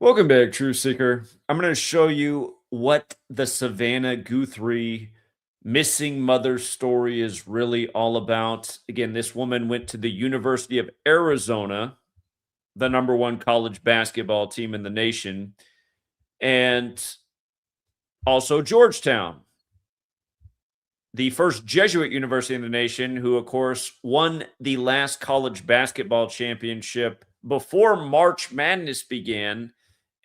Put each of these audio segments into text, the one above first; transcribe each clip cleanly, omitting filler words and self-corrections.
Welcome back, True Seeker. I'm going to show you what the Savannah Guthrie missing mother story is really all about. Again, this woman went to the University of Arizona, the number one college basketball team in the nation, and also Georgetown, the first Jesuit university in the nation, who, of course, won the last college basketball championship before March Madness began.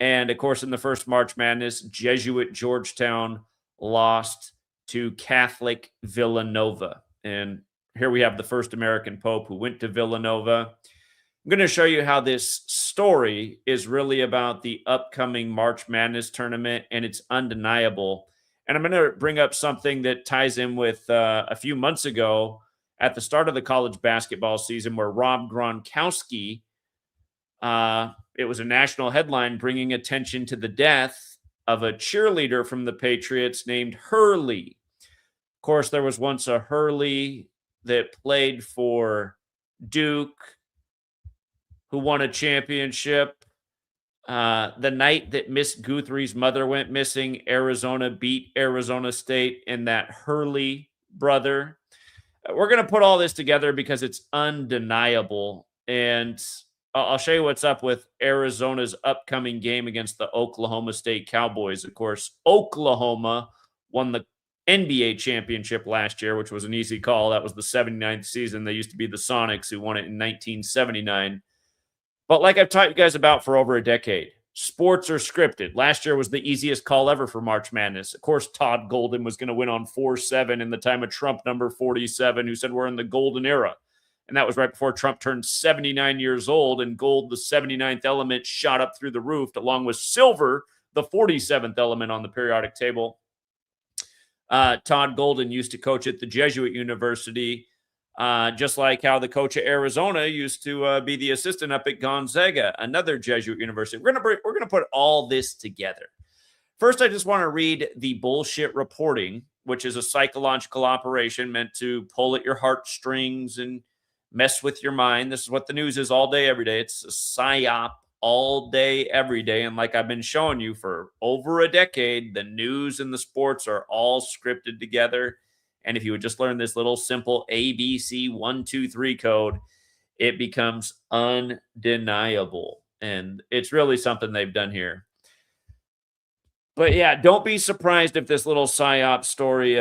And of course, in the first March Madness, Jesuit Georgetown lost to Catholic Villanova. And here we have the first American Pope who went to Villanova. I'm going to show you how this story is really about the upcoming March Madness tournament, and it's undeniable. And I'm going to bring up something that ties in with a few months ago at the start of the college basketball season where Rob Gronkowski, it was a national headline bringing attention to the death of a cheerleader from the Patriots named Hurley. Of course, there was once a Hurley that played for Duke who won a championship. The night that Miss Guthrie's mother went missing, Arizona beat Arizona State and that Hurley brother. We're going to put all this together because it's undeniable. And I'll show you what's up with Arizona's upcoming game against the Oklahoma State Cowboys. Of course, Oklahoma won the NBA championship last year, which was an easy call. That was the 79th season. They used to be the Sonics, who won it in 1979. But like I've taught you guys about for over a decade, sports are scripted. Last year was the easiest call ever for March Madness. Of course, Todd Golden was going to win on 4-7 in the time of Trump number 47, who said we're in the golden era. And that was right before Trump turned 79 years old, and gold, the 79th element, shot up through the roof, along with silver, the 47th element on the periodic table. Todd Golden used to coach at the Jesuit University, just like how the coach of Arizona used to be the assistant up at Gonzaga, another Jesuit university. We're gonna put all this together. First, I just want to read the bullshit reporting, which is a psychological operation meant to pull at your heartstrings and mess with your mind. This is what the news is all day, every day. It's a psyop all day, every day. And like I've been showing you for over a decade, the news and the sports are all scripted together. And if you would just learn this little simple ABC 1, 2, 3 code, it becomes undeniable. And it's really something they've done here. But yeah, don't be surprised if this little psyop story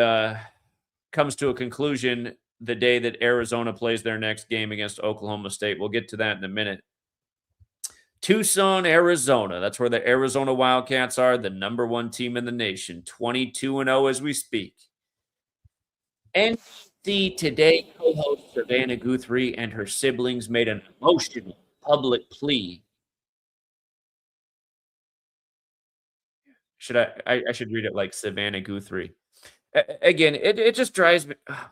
comes to a conclusion the day that Arizona plays their next game against Oklahoma State. We'll get to that in a minute. Tucson, Arizona. That's where the Arizona Wildcats are, the number one team in the nation, 22-0 as we speak. NBC Today co-host Savannah Guthrie and her siblings made an emotional public plea. I should read it like Savannah Guthrie. Again, it just drives me. Oh,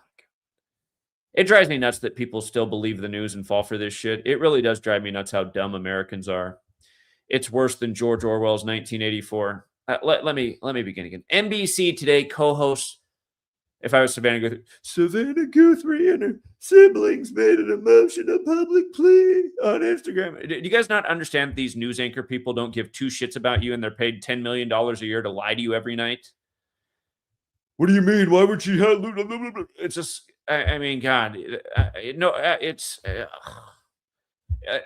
it drives me nuts that people still believe the news and fall for this shit. It really does drive me nuts how dumb Americans are. It's worse than George Orwell's 1984. Let me begin again. NBC Today co-host, if I was Savannah Guthrie and her siblings made an emotional public plea on Instagram. Do you guys not understand that these news anchor people don't give two shits about you and they're paid $10 million a year to lie to you every night? What do you mean? Why would she have... It's just... I mean, God, no, it's.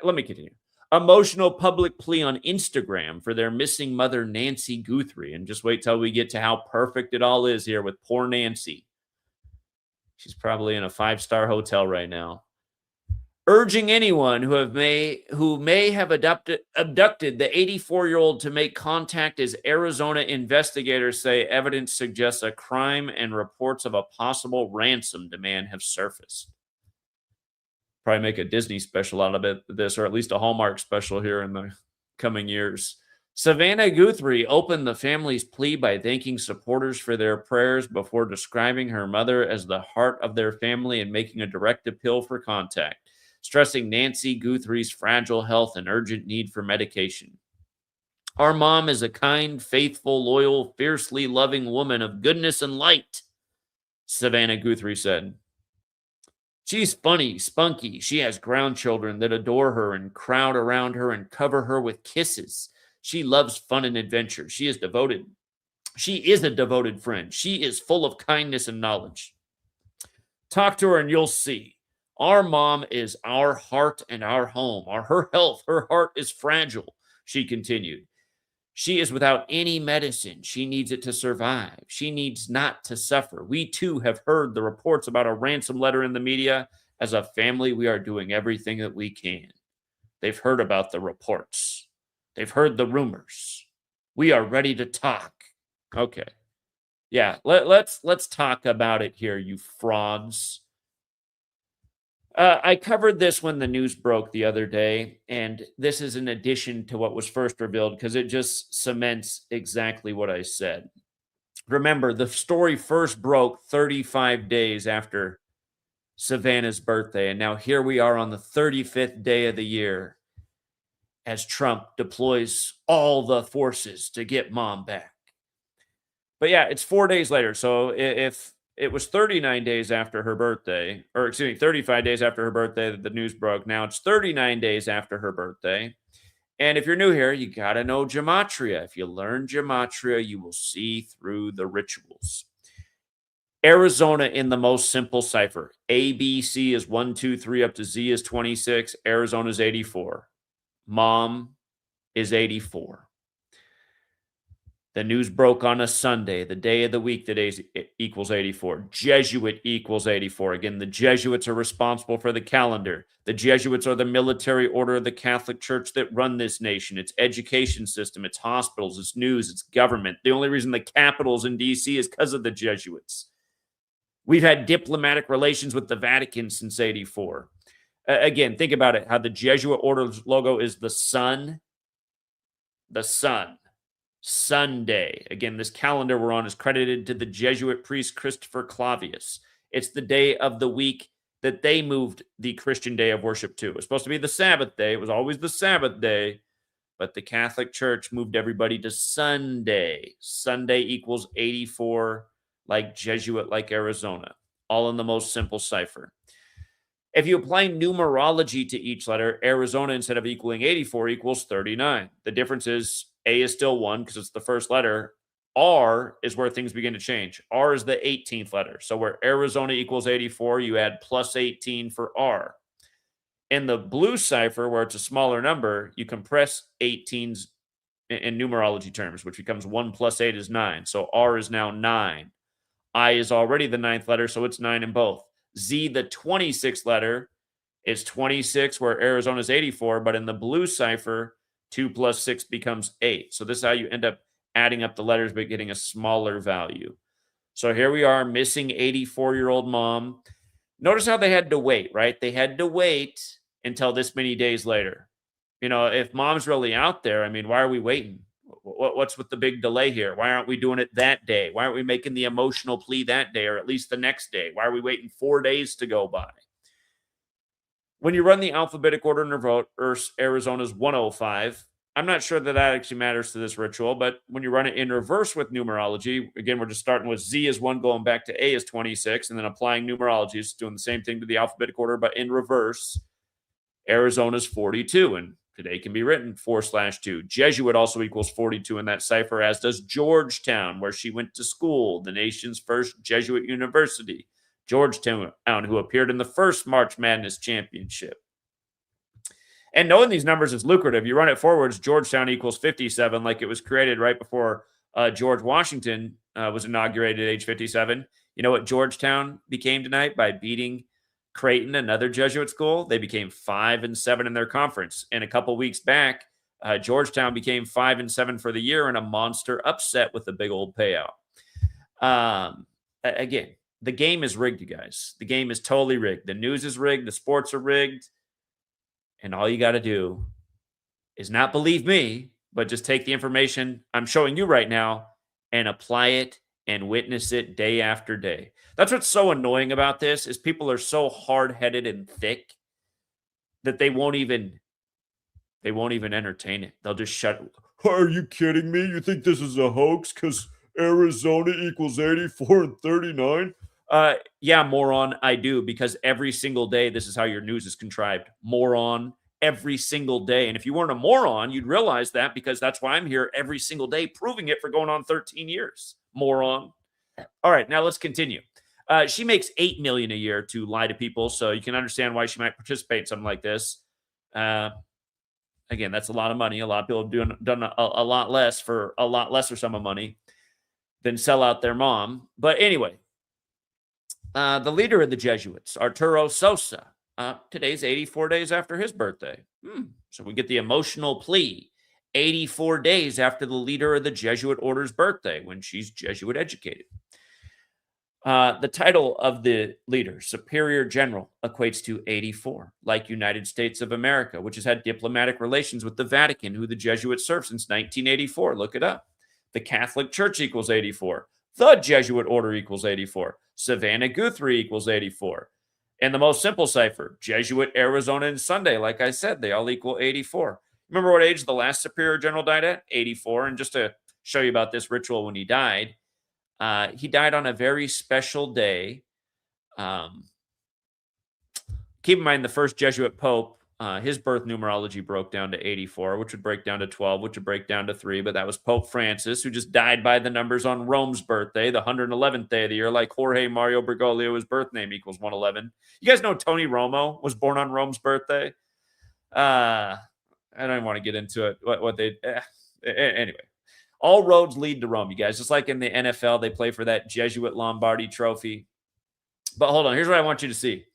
Let me continue. Emotional public plea on Instagram for their missing mother, Nancy Guthrie. And just wait till we get to how perfect it all is here with poor Nancy. She's probably in a 5-star hotel right now. Urging anyone who may have abducted the 84-year-old to make contact, as Arizona investigators say evidence suggests a crime and reports of a possible ransom demand have surfaced. Probably make a Disney special out of this, or at least a Hallmark special here in the coming years. Savannah Guthrie opened the family's plea by thanking supporters for their prayers before describing her mother as the heart of their family and making a direct appeal for contact, stressing Nancy Guthrie's fragile health and urgent need for medication. Our mom is a kind, faithful, loyal, fiercely loving woman of goodness and light, Savannah Guthrie said. She's funny, spunky. She has grandchildren that adore her and crowd around her and cover her with kisses. She loves fun and adventure. She is devoted. She is a devoted friend. She is full of kindness and knowledge. Talk to her and you'll see. Our mom is our heart and our home. Her health, her heart is fragile, she continued. She is without any medicine. She needs it to survive. She needs not to suffer. We too have heard the reports about a ransom letter in the media. As a family, we are doing everything that we can. They've heard about the reports. They've heard the rumors. We are ready to talk. Okay. Yeah, let's talk about it here, you frauds. I covered this when the news broke the other day, and this is in addition to what was first revealed because it just cements exactly what I said. Remember, the story first broke 35 days after Savannah's birthday, and now here we are on the 35th day of the year as Trump deploys all the forces to get mom back. But yeah, it's 4 days later. So if it was 39 days after her birthday, or excuse me, 35 days after her birthday that the news broke, now it's 39 days after her birthday. And if you're new here, you got to know Gematria. If you learn Gematria, you will see through the rituals. Arizona in the most simple cipher. A, B, C is 1, 2, 3 up to Z is 26. Arizona's 84. Mom is 84. The news broke on a Sunday, the day of the week that equals 84. Jesuit equals 84. Again, the Jesuits are responsible for the calendar. The Jesuits are the military order of the Catholic Church that run this nation. Its education system, its hospitals, its news, its government. The only reason the capital's in D.C. is because of the Jesuits. We've had diplomatic relations with the Vatican since 84. Again, think about it, how the Jesuit order's logo is the sun. The sun. Sunday. Again, this calendar we're on is credited to the Jesuit priest Christopher Clavius. It's the day of the week that they moved the Christian day of worship to. It was supposed to be the Sabbath day. It was always the Sabbath day, but the Catholic Church moved everybody to Sunday. Sunday equals 84, like Jesuit, like Arizona, all in the most simple cipher. If you apply numerology to each letter, Arizona, instead of equaling 84, equals 39. The difference is A is still 1 because it's the first letter. R is where things begin to change. R is the 18th letter. So where Arizona equals 84, you add plus 18 for R. In the blue cipher, where it's a smaller number, you compress 18s in numerology terms, which becomes 1 plus 8 is 9. So R is now 9. I is already the 9th letter, so it's 9 in both. Z, the 26th letter, is 26, where Arizona is 84, but in the blue cipher, 2 plus 6 becomes 8. So this is how you end up adding up the letters, but getting a smaller value. So here we are, missing 84-year-old mom. Notice how they had to wait, right? They had to wait until this many days later. You know, if mom's really out there, I mean, why are we waiting? What's with the big delay here? Why aren't we doing it that day? Why aren't we making the emotional plea that day, or at least the next day? Why are we waiting 4 days to go by? When you run the alphabetic order in reverse, Arizona's 105. I'm not sure that actually matters to this ritual, but when you run it in reverse with numerology, again, we're just starting with Z is 1, going back to A is 26, and then applying numerology is doing the same thing to the alphabetic order, but in reverse. Arizona's 42, and today can be written 4/2. Jesuit also equals 42 in that cipher, as does Georgetown, where she went to school, the nation's first Jesuit university. Georgetown, who appeared in the first March Madness championship. And knowing these numbers is lucrative. You run it forwards, Georgetown equals 57, like it was created right before George Washington was inaugurated at age 57. You know what Georgetown became tonight? By beating Creighton, another Jesuit school. They became 5-7 in their conference. And a couple weeks back, Georgetown became 5-7 for the year in a monster upset with a big old payout. Again, the game is rigged, you guys. The game is totally rigged. The news is rigged. The sports are rigged. And all you got to do is not believe me, but just take the information I'm showing you right now and apply it and witness it day after day. That's what's so annoying about this, is people are so hard-headed and thick that they won't even entertain it. They'll just shut. Are you kidding me? You think this is a hoax because Arizona equals 84 and 39? Yeah, moron, I do, because every single day this is how your news is contrived. Moron, every single day. And if you weren't a moron, you'd realize that, because that's why I'm here every single day proving it for going on 13 years. Moron. All right, now let's continue. She makes $8 million a year to lie to people, so you can understand why she might participate in something like this. Again, that's a lot of money. A lot of people have done a lot less for a lot lesser sum of money than sell out their mom. But anyway, the leader of the Jesuits, Arturo Sosa, today's 84 days after his birthday. So we get the emotional plea 84 days after the leader of the Jesuit order's birthday, when she's Jesuit educated. The title of the leader, Superior General, equates to 84, like United States of America, which has had diplomatic relations with the Vatican, who the Jesuits served since 1984. Look it up. The Catholic Church equals 84. The Jesuit Order equals 84. Savannah Guthrie equals 84. And the most simple cipher, Jesuit, Arizona, and Sunday, like I said, they all equal 84. Remember what age the last Superior General died at? 84. And just to show you about this ritual when he died on a very special day. Keep in mind, the first Jesuit Pope, his birth numerology broke down to 84, which would break down to 12, which would break down to 3. But that was Pope Francis, who just died by the numbers on Rome's birthday, the 111th day of the year, like Jorge Mario Bergoglio, his birth name equals 111. You guys know Tony Romo was born on Rome's birthday? I don't even want to get into it. Anyway. All roads lead to Rome, you guys. Just like in the NFL, they play for that Jesuit Lombardi trophy. But hold on, here's what I want you to see.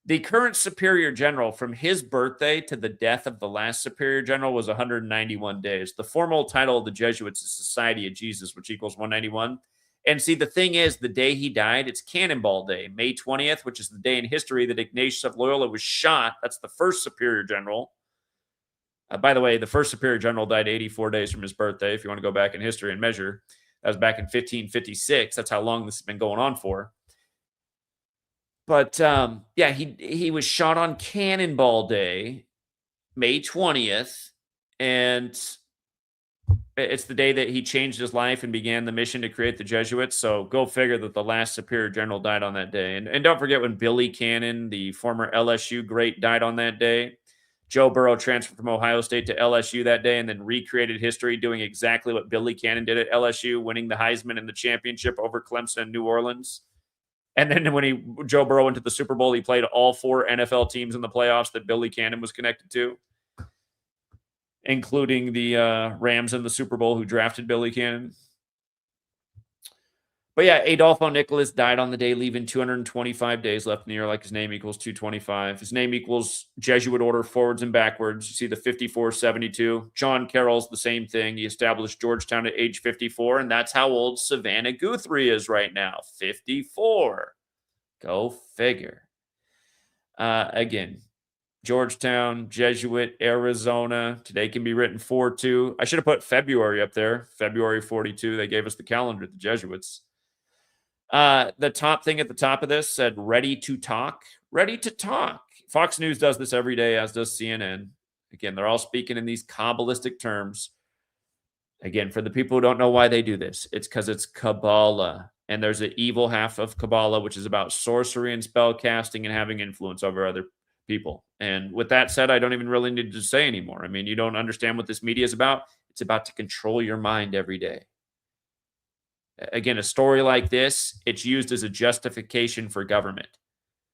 The current Superior General, from his birthday to the death of the last Superior General, was 191 days. The formal title of the Jesuits is Society of Jesus, which equals 191. And see, the thing is, the day he died, it's Cannonball Day, May 20th, which is the day in history that Ignatius of Loyola was shot. That's the first Superior General. By the way, the first Superior General died 84 days from his birthday, if you want to go back in history and measure. That was back in 1556. That's how long this has been going on for. But, yeah, he was shot on Cannonball Day, May 20th, and it's the day that he changed his life and began the mission to create the Jesuits. So go figure that the last Superior General died on that day. And don't forget when Billy Cannon, the former LSU great, died on that day. Joe Burrow transferred from Ohio State to LSU that day and then recreated history doing exactly what Billy Cannon did at LSU, winning the Heisman and the championship over Clemson and New Orleans. And then when Joe Burrow went to the Super Bowl, he played all 4 NFL teams in the playoffs that Billy Cannon was connected to, including the Rams in the Super Bowl, who drafted Billy Cannon. But yeah, Adolfo Nicholas died on the day, leaving 225 days left in the year, like his name equals 225. His name equals Jesuit order forwards and backwards. You see the 5472. John Carroll's the same thing. He established Georgetown at age 54, and that's how old Savannah Guthrie is right now, 54. Go figure. Again, Georgetown, Jesuit, Arizona. Today can be written 4-2. I should have put February up there. February 42. They gave us the calendar, the Jesuits. The top thing at the top of this said, ready to talk. Ready to talk. Fox News does this every day, as does CNN. Again, they're all speaking in these Kabbalistic terms. Again, for the people who don't know why they do this, it's because it's Kabbalah. And there's an evil half of Kabbalah, which is about sorcery and spell casting and having influence over other people. And with that said, I don't even really need to say anymore. I mean, you don't understand what this media is about. It's about to control your mind every day. Again, a story like this, it's used as a justification for government.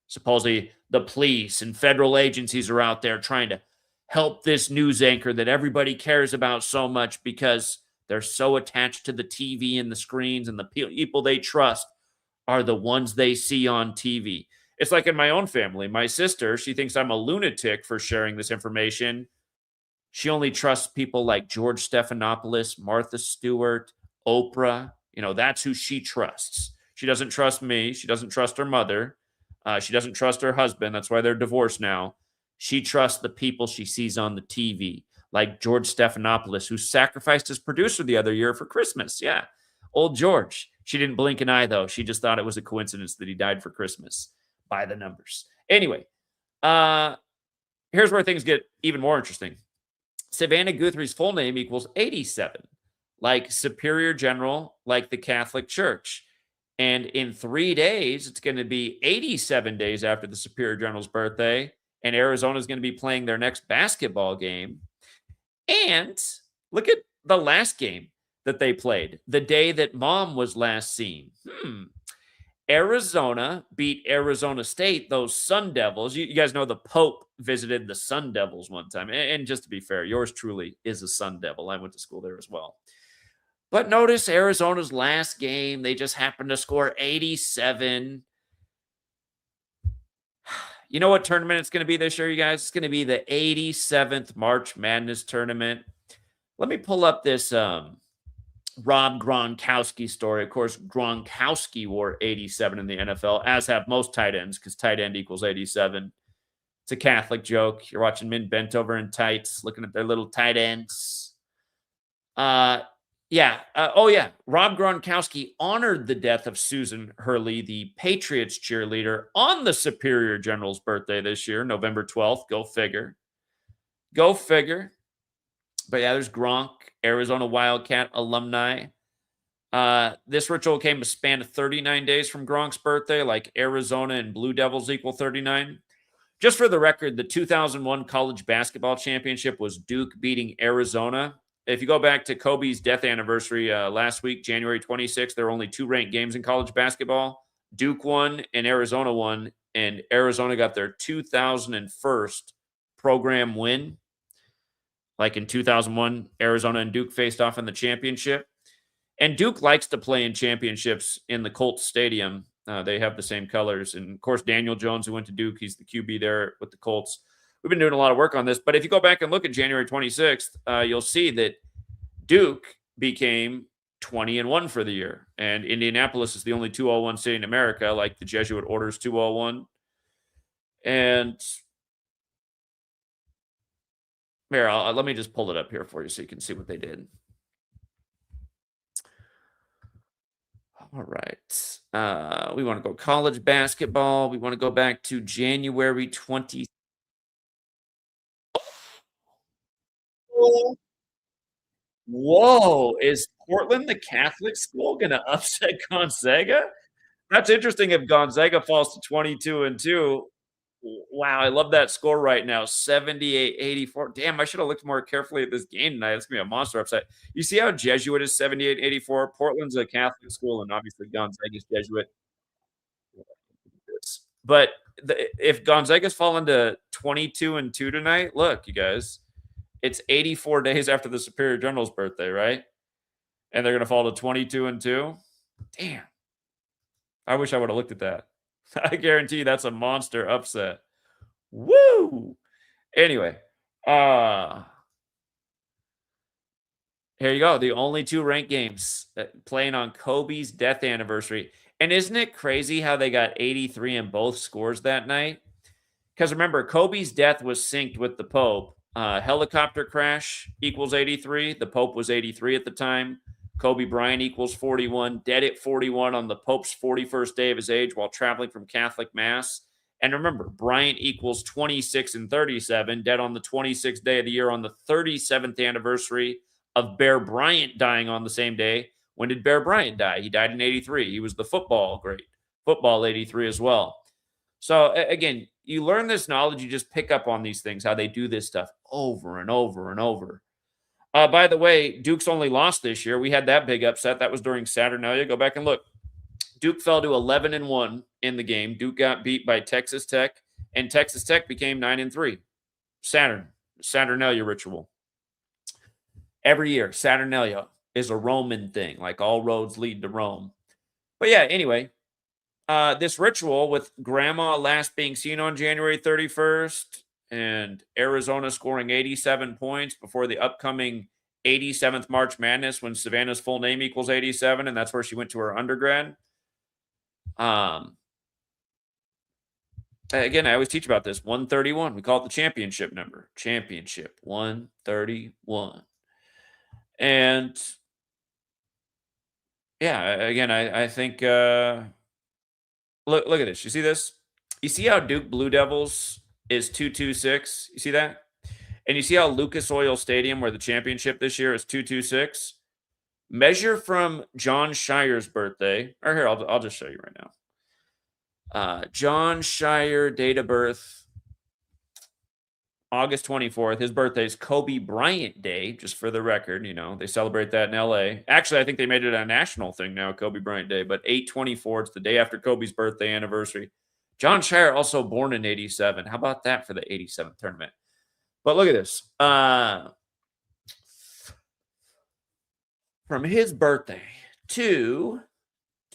Supposedly, the police and federal agencies are out there trying to help this news anchor that everybody cares about so much because they're so attached to the TV and the screens, and the people they trust are the ones they see on TV. It's like in my own family. My sister, she thinks I'm a lunatic for sharing this information. She only trusts people like George Stephanopoulos, Martha Stewart, Oprah. You know, that's who she trusts. She doesn't trust me. She doesn't trust her mother. She doesn't trust her husband. That's why they're divorced now. She trusts the people she sees on the TV, like George Stephanopoulos, who sacrificed his producer the other year for Christmas. Yeah, old George. She didn't blink an eye, though. She just thought it was a coincidence that he died for Christmas by the numbers. Anyway, here's where things get even more interesting. Savannah Guthrie's full name equals 87. Like Superior General, like the Catholic Church. And in 3 days, it's going to be 87 days after the Superior General's birthday. and Arizona is going to be playing their next basketball game. And look at the last game that they played, the day that mom was last seen. Arizona beat Arizona State, those Sun Devils. You guys know the Pope visited the Sun Devils one time. And just to be fair, yours truly is a Sun Devil. I went to school there as well. But notice Arizona's last game, they just happened to score 87. You know what tournament it's going to be this year, you guys? It's going to be the 87th March Madness tournament. Let me pull up this Rob Gronkowski story. Of course, Gronkowski wore 87 in the NFL, as have most tight ends, because tight end equals 87. It's a Catholic joke. You're watching men bent over in tights, looking at their little tight ends. Rob Gronkowski honored the death of Susan Hurley, the Patriots cheerleader, on the Superior General's birthday this year, November 12th. Go figure. Go figure. But yeah, there's Gronk, Arizona Wildcat alumni. This ritual came a span of 39 days from Gronk's birthday, like Arizona and Blue Devils equal 39. Just for the record, the 2001 college basketball championship was Duke beating Arizona. If you go back to Kobe's death anniversary last week, January 26th, there were only 2 ranked games in college basketball. Duke won and Arizona won, and Arizona got their 2001 program win. Like in 2001, Arizona and Duke faced off in the championship. And Duke likes to play in championships in the Colts Stadium. They have the same colors. And, of course, Daniel Jones, who went to Duke, he's the QB there with the Colts. We've been doing a lot of work on this. But if you go back and look at January 26th, you'll see that Duke became 20-1 for the year. And Indianapolis is the only 201 city in America, like the Jesuit Order's 201. And here, let me just pull it up here for you so you can see what they did. All right. We want to go college basketball. We want to go back to January 20. Whoa. Is Portland the Catholic school going to upset Gonzaga? That's interesting if Gonzaga falls to 22-2. Wow, I love that score right now, 78-84. Damn, I should have looked more carefully at this game tonight. It's going to be a monster upset. You see how Jesuit is 78-84? Portland's a Catholic school, and obviously Gonzaga's Jesuit. But if Gonzaga's fallen to 22-2 tonight, look, you guys, it's 84 days after the Superior General's birthday, right? And they're going to fall to 22-2. Damn. I wish I would have looked at that. I guarantee you that's a monster upset. Woo! Anyway, here you go. The only 2 ranked games playing on Kobe's death anniversary. And isn't it crazy how they got 83 in both scores that night? Because remember, Kobe's death was synced with the Pope. Helicopter crash equals 83. The Pope was 83 at the time. Kobe Bryant equals 41, dead at 41 on the Pope's 41st day of his age while traveling from Catholic Mass. And remember, Bryant equals 26 and 37, dead on the 26th day of the year on the 37th anniversary of Bear Bryant dying on the same day. When did Bear Bryant die? He died in 83. He was the football great. Football 83 as well. So, again, you learn this knowledge, you just pick up on these things, how they do this stuff over and over and over. By the way, Duke's only lost this year. We had that big upset. That was during Saturnalia. Go back and look. Duke fell to 11-1 in the game. Duke got beat by Texas Tech, and Texas Tech became 9-3. Saturnalia ritual. Every year, Saturnalia is a Roman thing, like all roads lead to Rome. But yeah, anyway, this ritual with Grandma last being seen on January 31st, and Arizona scoring 87 points before the upcoming 87th March Madness when Savannah's full name equals 87, and that's where she went to her undergrad. Again, I always teach about this. 131. We call it the championship number. Championship 131. And yeah, again, I think look at this. You see this? You see how Duke Blue Devils is 226. You see that? And you see how Lucas Oil Stadium, where the championship this year, is 226. Measure from John Shire's birthday. Or here, I'll just show you right now. John Shire, date of birth. August 24th. His birthday is Kobe Bryant Day, just for the record. They celebrate that in LA. Actually, I think they made it a national thing now, Kobe Bryant Day, but 8/24, it's the day after Kobe's birthday anniversary. John Shire, also born in 87. How about that for the 87th tournament? But look at this. From his birthday to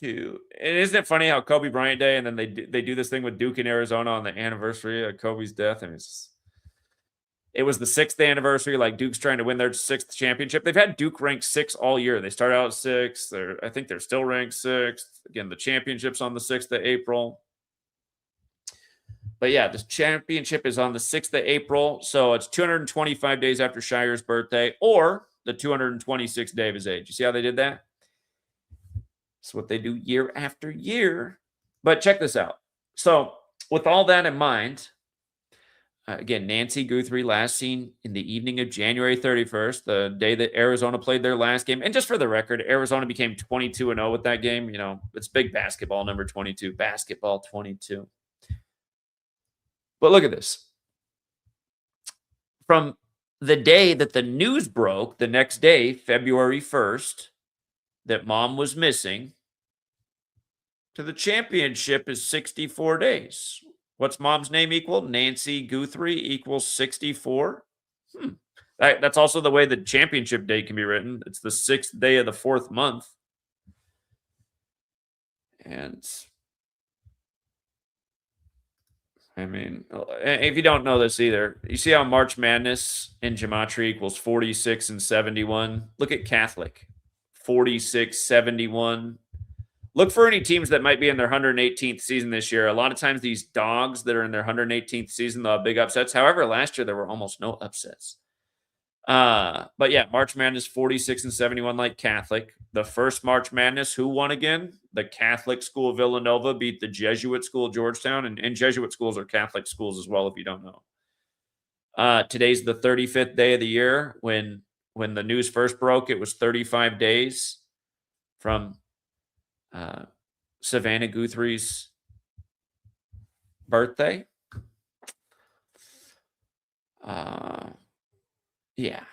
and isn't it funny how Kobe Bryant Day, and then they do this thing with Duke in Arizona on the anniversary of Kobe's death, and it was the 6th anniversary. Like, Duke's trying to win their 6th championship. They've had Duke ranked 6 all year. They started out 6th. I think they're still ranked 6th. Again, the championship's on the 6th of April. But yeah, this championship is on the 6th of April. So it's 225 days after Shire's birthday, or the 226th day of his age. You see how they did that? That's what they do year after year. But check this out. So with all that in mind, again, Nancy Guthrie, last seen in the evening of January 31st, the day that Arizona played their last game. And just for the record, Arizona became 22-0 with that game. It's big basketball, number 22. Basketball 22. But look at this. From the day that the news broke, the next day, February 1st, that mom was missing, to the championship is 64 days. What's mom's name equal? Nancy Guthrie equals 64. That's also the way the championship date can be written. It's the 6th day of the 4th month. And I mean, if you don't know this either, you see how March Madness in Gematria equals 46 and 71? Look at Catholic. 46, 71. Look for any teams that might be in their 118th season this year. A lot of times these dogs that are in their 118th season, they'll have big upsets. However, last year there were almost no upsets. But yeah, March Madness 46 and 71 like Catholic. The first March Madness, who won again? The Catholic school of Villanova beat the Jesuit school of Georgetown. And Jesuit schools are Catholic schools as well, if you don't know. Today's the 35th day of the year. When the news first broke, it was 35 days from Savannah Guthrie's birthday. Yeah.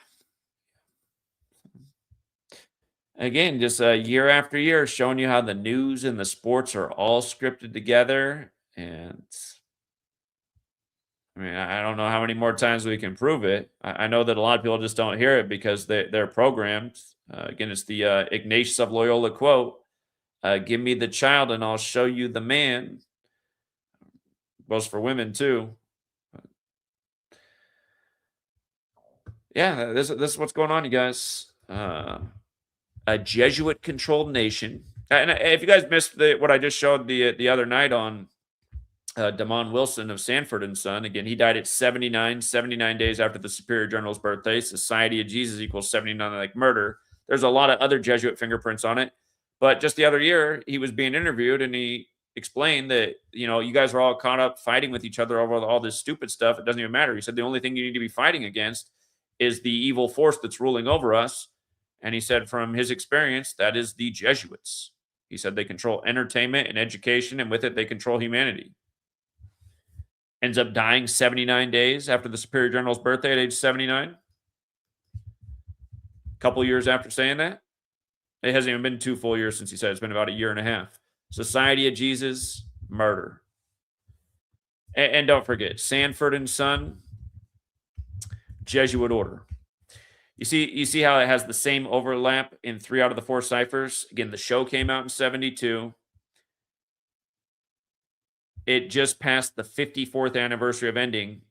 Again, just year after year, showing you how the news and the sports are all scripted together. And I mean, I don't know how many more times we can prove it. I know that a lot of people just don't hear it because they're programmed. Again, it's the Ignatius of Loyola quote. Give me the child and I'll show you the man. Goes for women too. Yeah, this is what's going on, you guys. A Jesuit-controlled nation. And if you guys missed what I just showed the other night on Damon Wilson of Sanford and Son, again, he died at 79 days after the Superior General's birthday. Society of Jesus equals 79, like murder. There's a lot of other Jesuit fingerprints on it. But just the other year, he was being interviewed, and he explained that, you guys are all caught up fighting with each other over all this stupid stuff. It doesn't even matter. He said the only thing you need to be fighting against is the evil force that's ruling over us. And he said from his experience, that is the Jesuits. He said they control entertainment and education, and with it, they control humanity. Ends up dying 79 days after the Superior General's birthday at age 79. A couple years after saying that. It hasn't even been 2 full years since he said. It's been about a year and a half. Society of Jesus, murder. And don't forget, Sanford and Son, Jesuit order. You see how it has the same overlap in 3 out of the 4 ciphers? Again, the show came out in 72. It just passed the 54th anniversary of ending,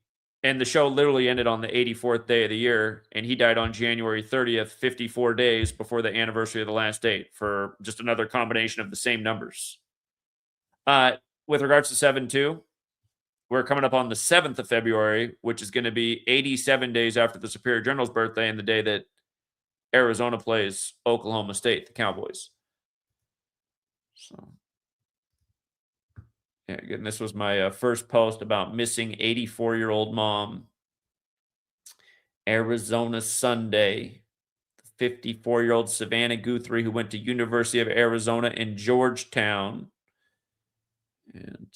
and the show literally ended on the 84th day of the year, and he died on January 30th, 54 days before the anniversary of the last date, for just another combination of the same numbers. With regards to 7-2, we're coming up on the 7th of February, which is going to be 87 days after the Superior General's birthday and the day that Arizona plays Oklahoma State, the Cowboys. So, yeah, again, this was my first post about missing 84-year-old mom. Arizona Sunday. 54-year-old Savannah Guthrie, who went to University of Arizona in Georgetown. And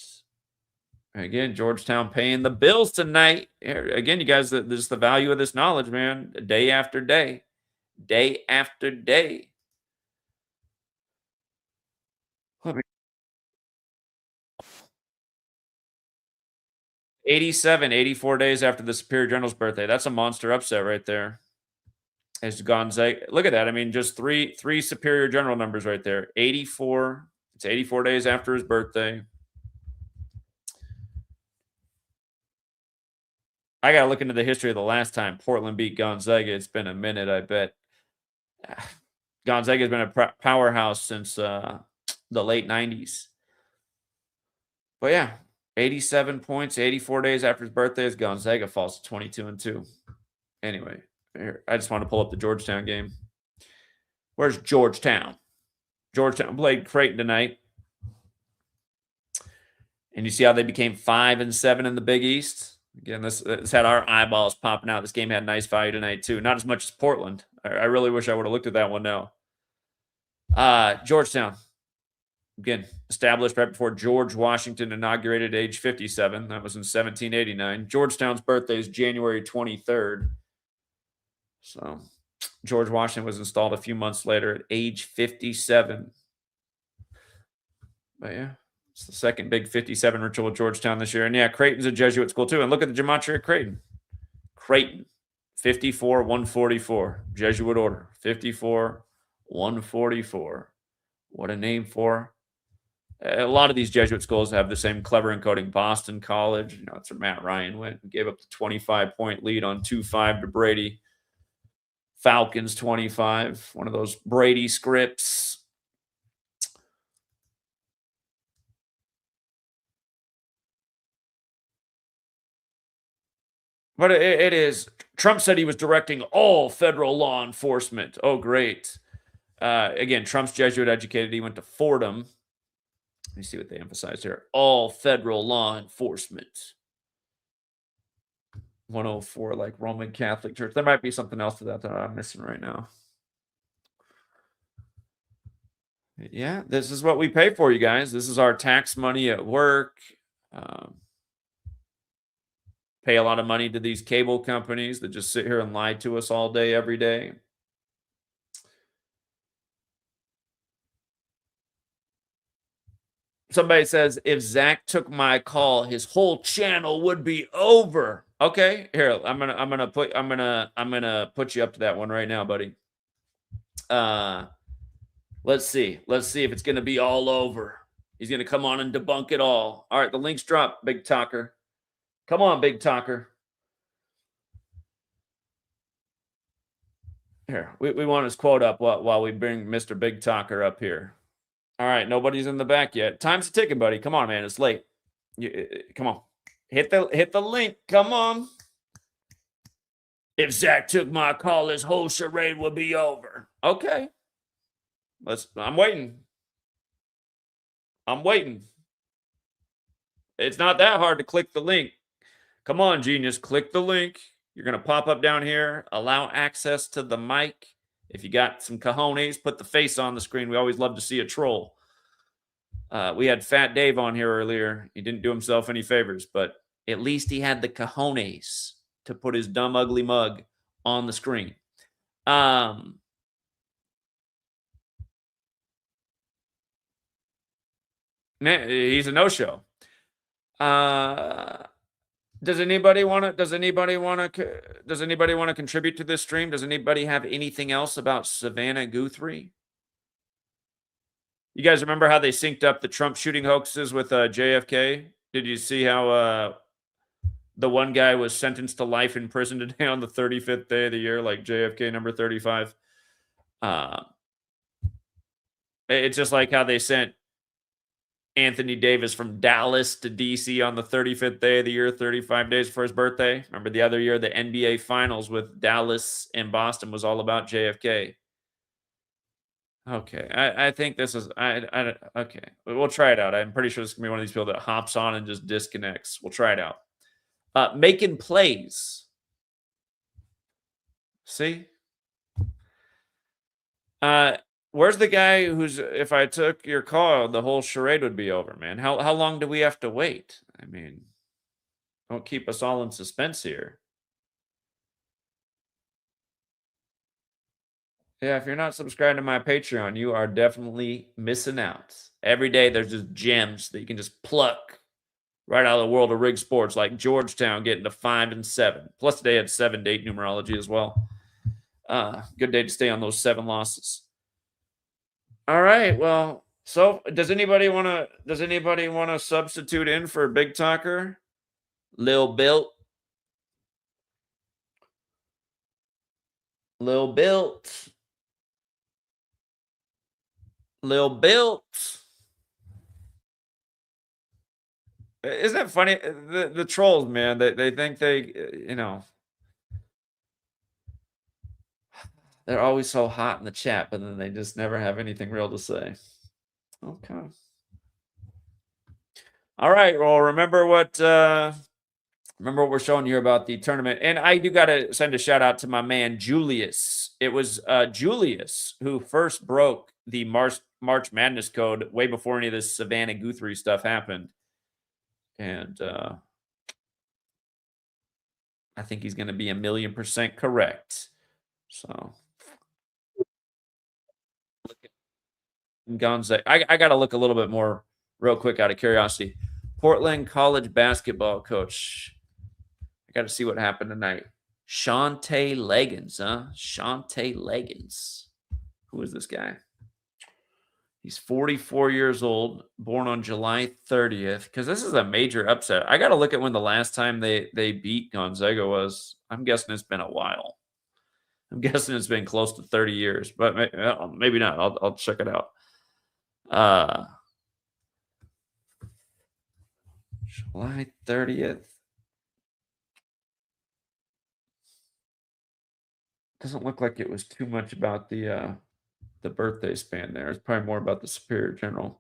Again, Georgetown paying the bills tonight. Again, you guys, this is the value of this knowledge, man. Day after day, day after day. Let me- 87, 84 days after the Superior General's birthday. That's a monster upset right there. As Gonzaga, look at that. I mean, just three Superior General numbers right there. 84. It's 84 days after his birthday. I gotta look into the history of the last time Portland beat Gonzaga. It's been a minute, I bet. Gonzaga's been a powerhouse since the late 90s. But yeah, 87 points, 84 days after his birthday, as Gonzaga falls to 22-2. Anyway, I just want to pull up the Georgetown game. Where's Georgetown? Georgetown played Creighton tonight. And you see how they became 5-7 in the Big East? Again, this had our eyeballs popping out. This game had nice value tonight, too. Not as much as Portland. I really wish I would have looked at that one now. Georgetown. Again, established right before George Washington inaugurated at age 57. That was in 1789. Georgetown's birthday is January 23rd. So George Washington was installed a few months later at age 57. But yeah, it's the second big 57 ritual at Georgetown this year. And yeah, Creighton's a Jesuit school too. And look at the gematria of Creighton. Creighton, 54-144. Jesuit order, 54-144. What a name for. A lot of these Jesuit schools have the same clever encoding. Boston College, that's where Matt Ryan went and gave up the 25-point lead on 2-5 to Brady. Falcons 25, one of those Brady scripts. But it is. Trump said he was directing all federal law enforcement. Oh, great. Again, Trump's Jesuit educated. He went to Fordham. Let me see what they emphasize here. All federal law enforcement. 104, like Roman Catholic Church. There might be something else to that I'm missing right now. Yeah, this is what we pay for, you guys. This is our tax money at work. Pay a lot of money to these cable companies that just sit here and lie to us all day, every day. Somebody says, if Zach took my call, his whole channel would be over. Okay, here, I'm gonna put you up to that one right now, buddy. Let's see if it's gonna be all over. He's gonna come on and debunk it all. All right, the link's dropped, Big Talker. Come on, Big Talker. Here, we want his quote up while we bring Mr. Big Talker up here. All right, nobody's in the back yet. Time's ticking, buddy. Come on, man. It's late. Come on. Hit the link. Come on. If Zach took my call, his whole charade would be over. Okay. I'm waiting. I'm waiting. It's not that hard to click the link. Come on, genius. Click the link. You're going to pop up down here. Allow access to the mic. If you got some cojones, put the face on the screen. We always love to see a troll. We had Fat Dave on here earlier. He didn't do himself any favors, but at least he had the cojones to put his dumb, ugly mug on the screen. He's a no-show. Does anybody want to contribute to this stream? Does anybody have anything else about Savannah Guthrie? You guys remember how they synced up the Trump shooting hoaxes with JFK? Did you see how the one guy was sentenced to life in prison today on the 35th day of the year, like JFK number 35? It's just like how they sent Anthony Davis from Dallas to DC on the 35th day of the year, 35 days before his birthday. Remember the other year, the NBA Finals with Dallas and Boston was all about JFK. Okay, I think this is okay. We'll try it out. I'm pretty sure this is gonna be one of these people that hops on and just disconnects. We'll try it out. Making plays. See? Where's the guy who's if I took your call, the whole charade would be over, man? How long do we have to wait? I mean, don't keep us all in suspense here. Yeah, if you're not subscribed to my Patreon, you are definitely missing out. Every day there's just gems that you can just pluck right out of the world of rig sports, like Georgetown getting to 5-7. Plus they had 7-date numerology as well. Good day to stay on those 7 losses. All right. Well, so does anybody want to substitute in for Big Talker? Lil Bilt. Lil Bilt. Lil Bilt. Isn't that funny? The trolls, man, they think they're always so hot in the chat, but then they just never have anything real to say. Okay. All right. Well, remember what we're showing you about the tournament. And I do got to send a shout out to my man, Julius. It was Julius who first broke the March Madness code way before any of this Savannah Guthrie stuff happened. And I think he's going to be 1,000,000% correct. So Gonzaga. I got to look a little bit more real quick out of curiosity. Portland College basketball coach. I got to see what happened tonight. Shante Leggins, huh? Shante Leggins. Who is this guy? He's 44 years old, born on July 30th. Because this is a major upset. I got to look at when the last time they beat Gonzaga was. I'm guessing it's been a while. I'm guessing it's been close to 30 years, but maybe not. I'll check it out. July 30th. Doesn't look like it was too much about the birthday span there. It's probably more about the Superior General.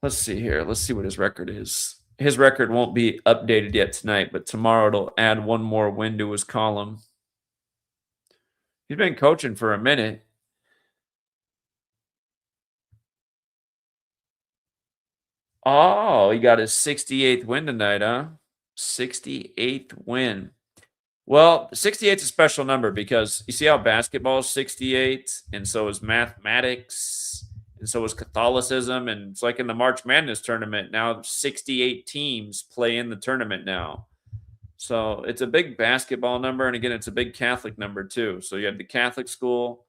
Let's see here. Let's see what his record is. His record won't be updated yet tonight, but tomorrow it'll add one more win to his column. He's been coaching for a minute. Oh, he got his 68th win tonight, huh? 68th win. Well, 68 is a special number because you see how basketball is 68, and so is mathematics, and so is Catholicism, and it's like in the March Madness tournament now, 68 teams play in the tournament now. So it's a big basketball number, and again, it's a big Catholic number too. So you have the Catholic school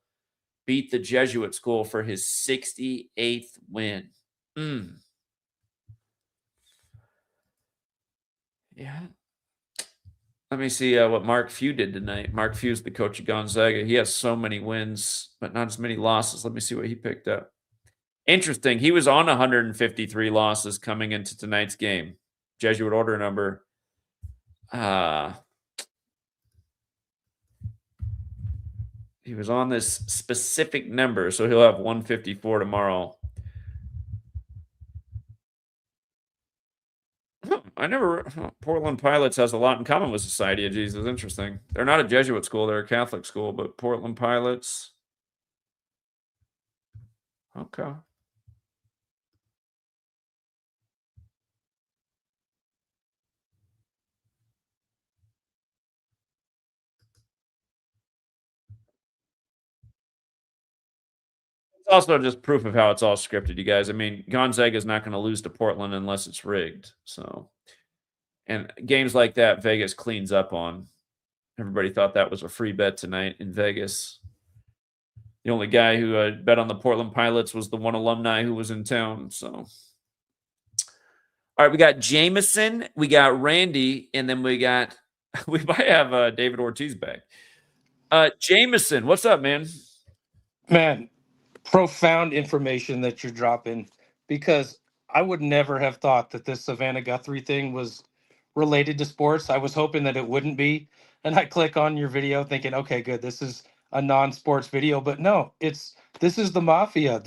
beat the Jesuit school for his 68th win. Yeah. Let me see what Mark Few did tonight. Mark Few's the coach of Gonzaga. He has so many wins, but not as many losses. Let me see what he picked up. Interesting. He was on 153 losses coming into tonight's game. Jesuit order number. He was on this specific number, so he'll have 154 tomorrow. Portland Pilots has a lot in common with Society of Jesus. Interesting. They're not a Jesuit school. They're a Catholic school, but Portland Pilots. Okay. It's also just proof of how it's all scripted, you guys. I mean, Gonzaga is not going to lose to Portland unless it's rigged. So, and games like that, Vegas cleans up on. Everybody thought that was a free bet tonight in Vegas. The only guy who bet on the Portland Pilots was the one alumni who was in town. So, all right, we got Jameson, we got Randy, and then we might have David Ortiz back. Jameson, what's up, man? Man, profound information that you're dropping, because I would never have thought that this Savannah Guthrie thing was related to sports. I was hoping that it wouldn't be. And I click on your video thinking, okay, good, this is a non-sports video. But no, this is the mafia.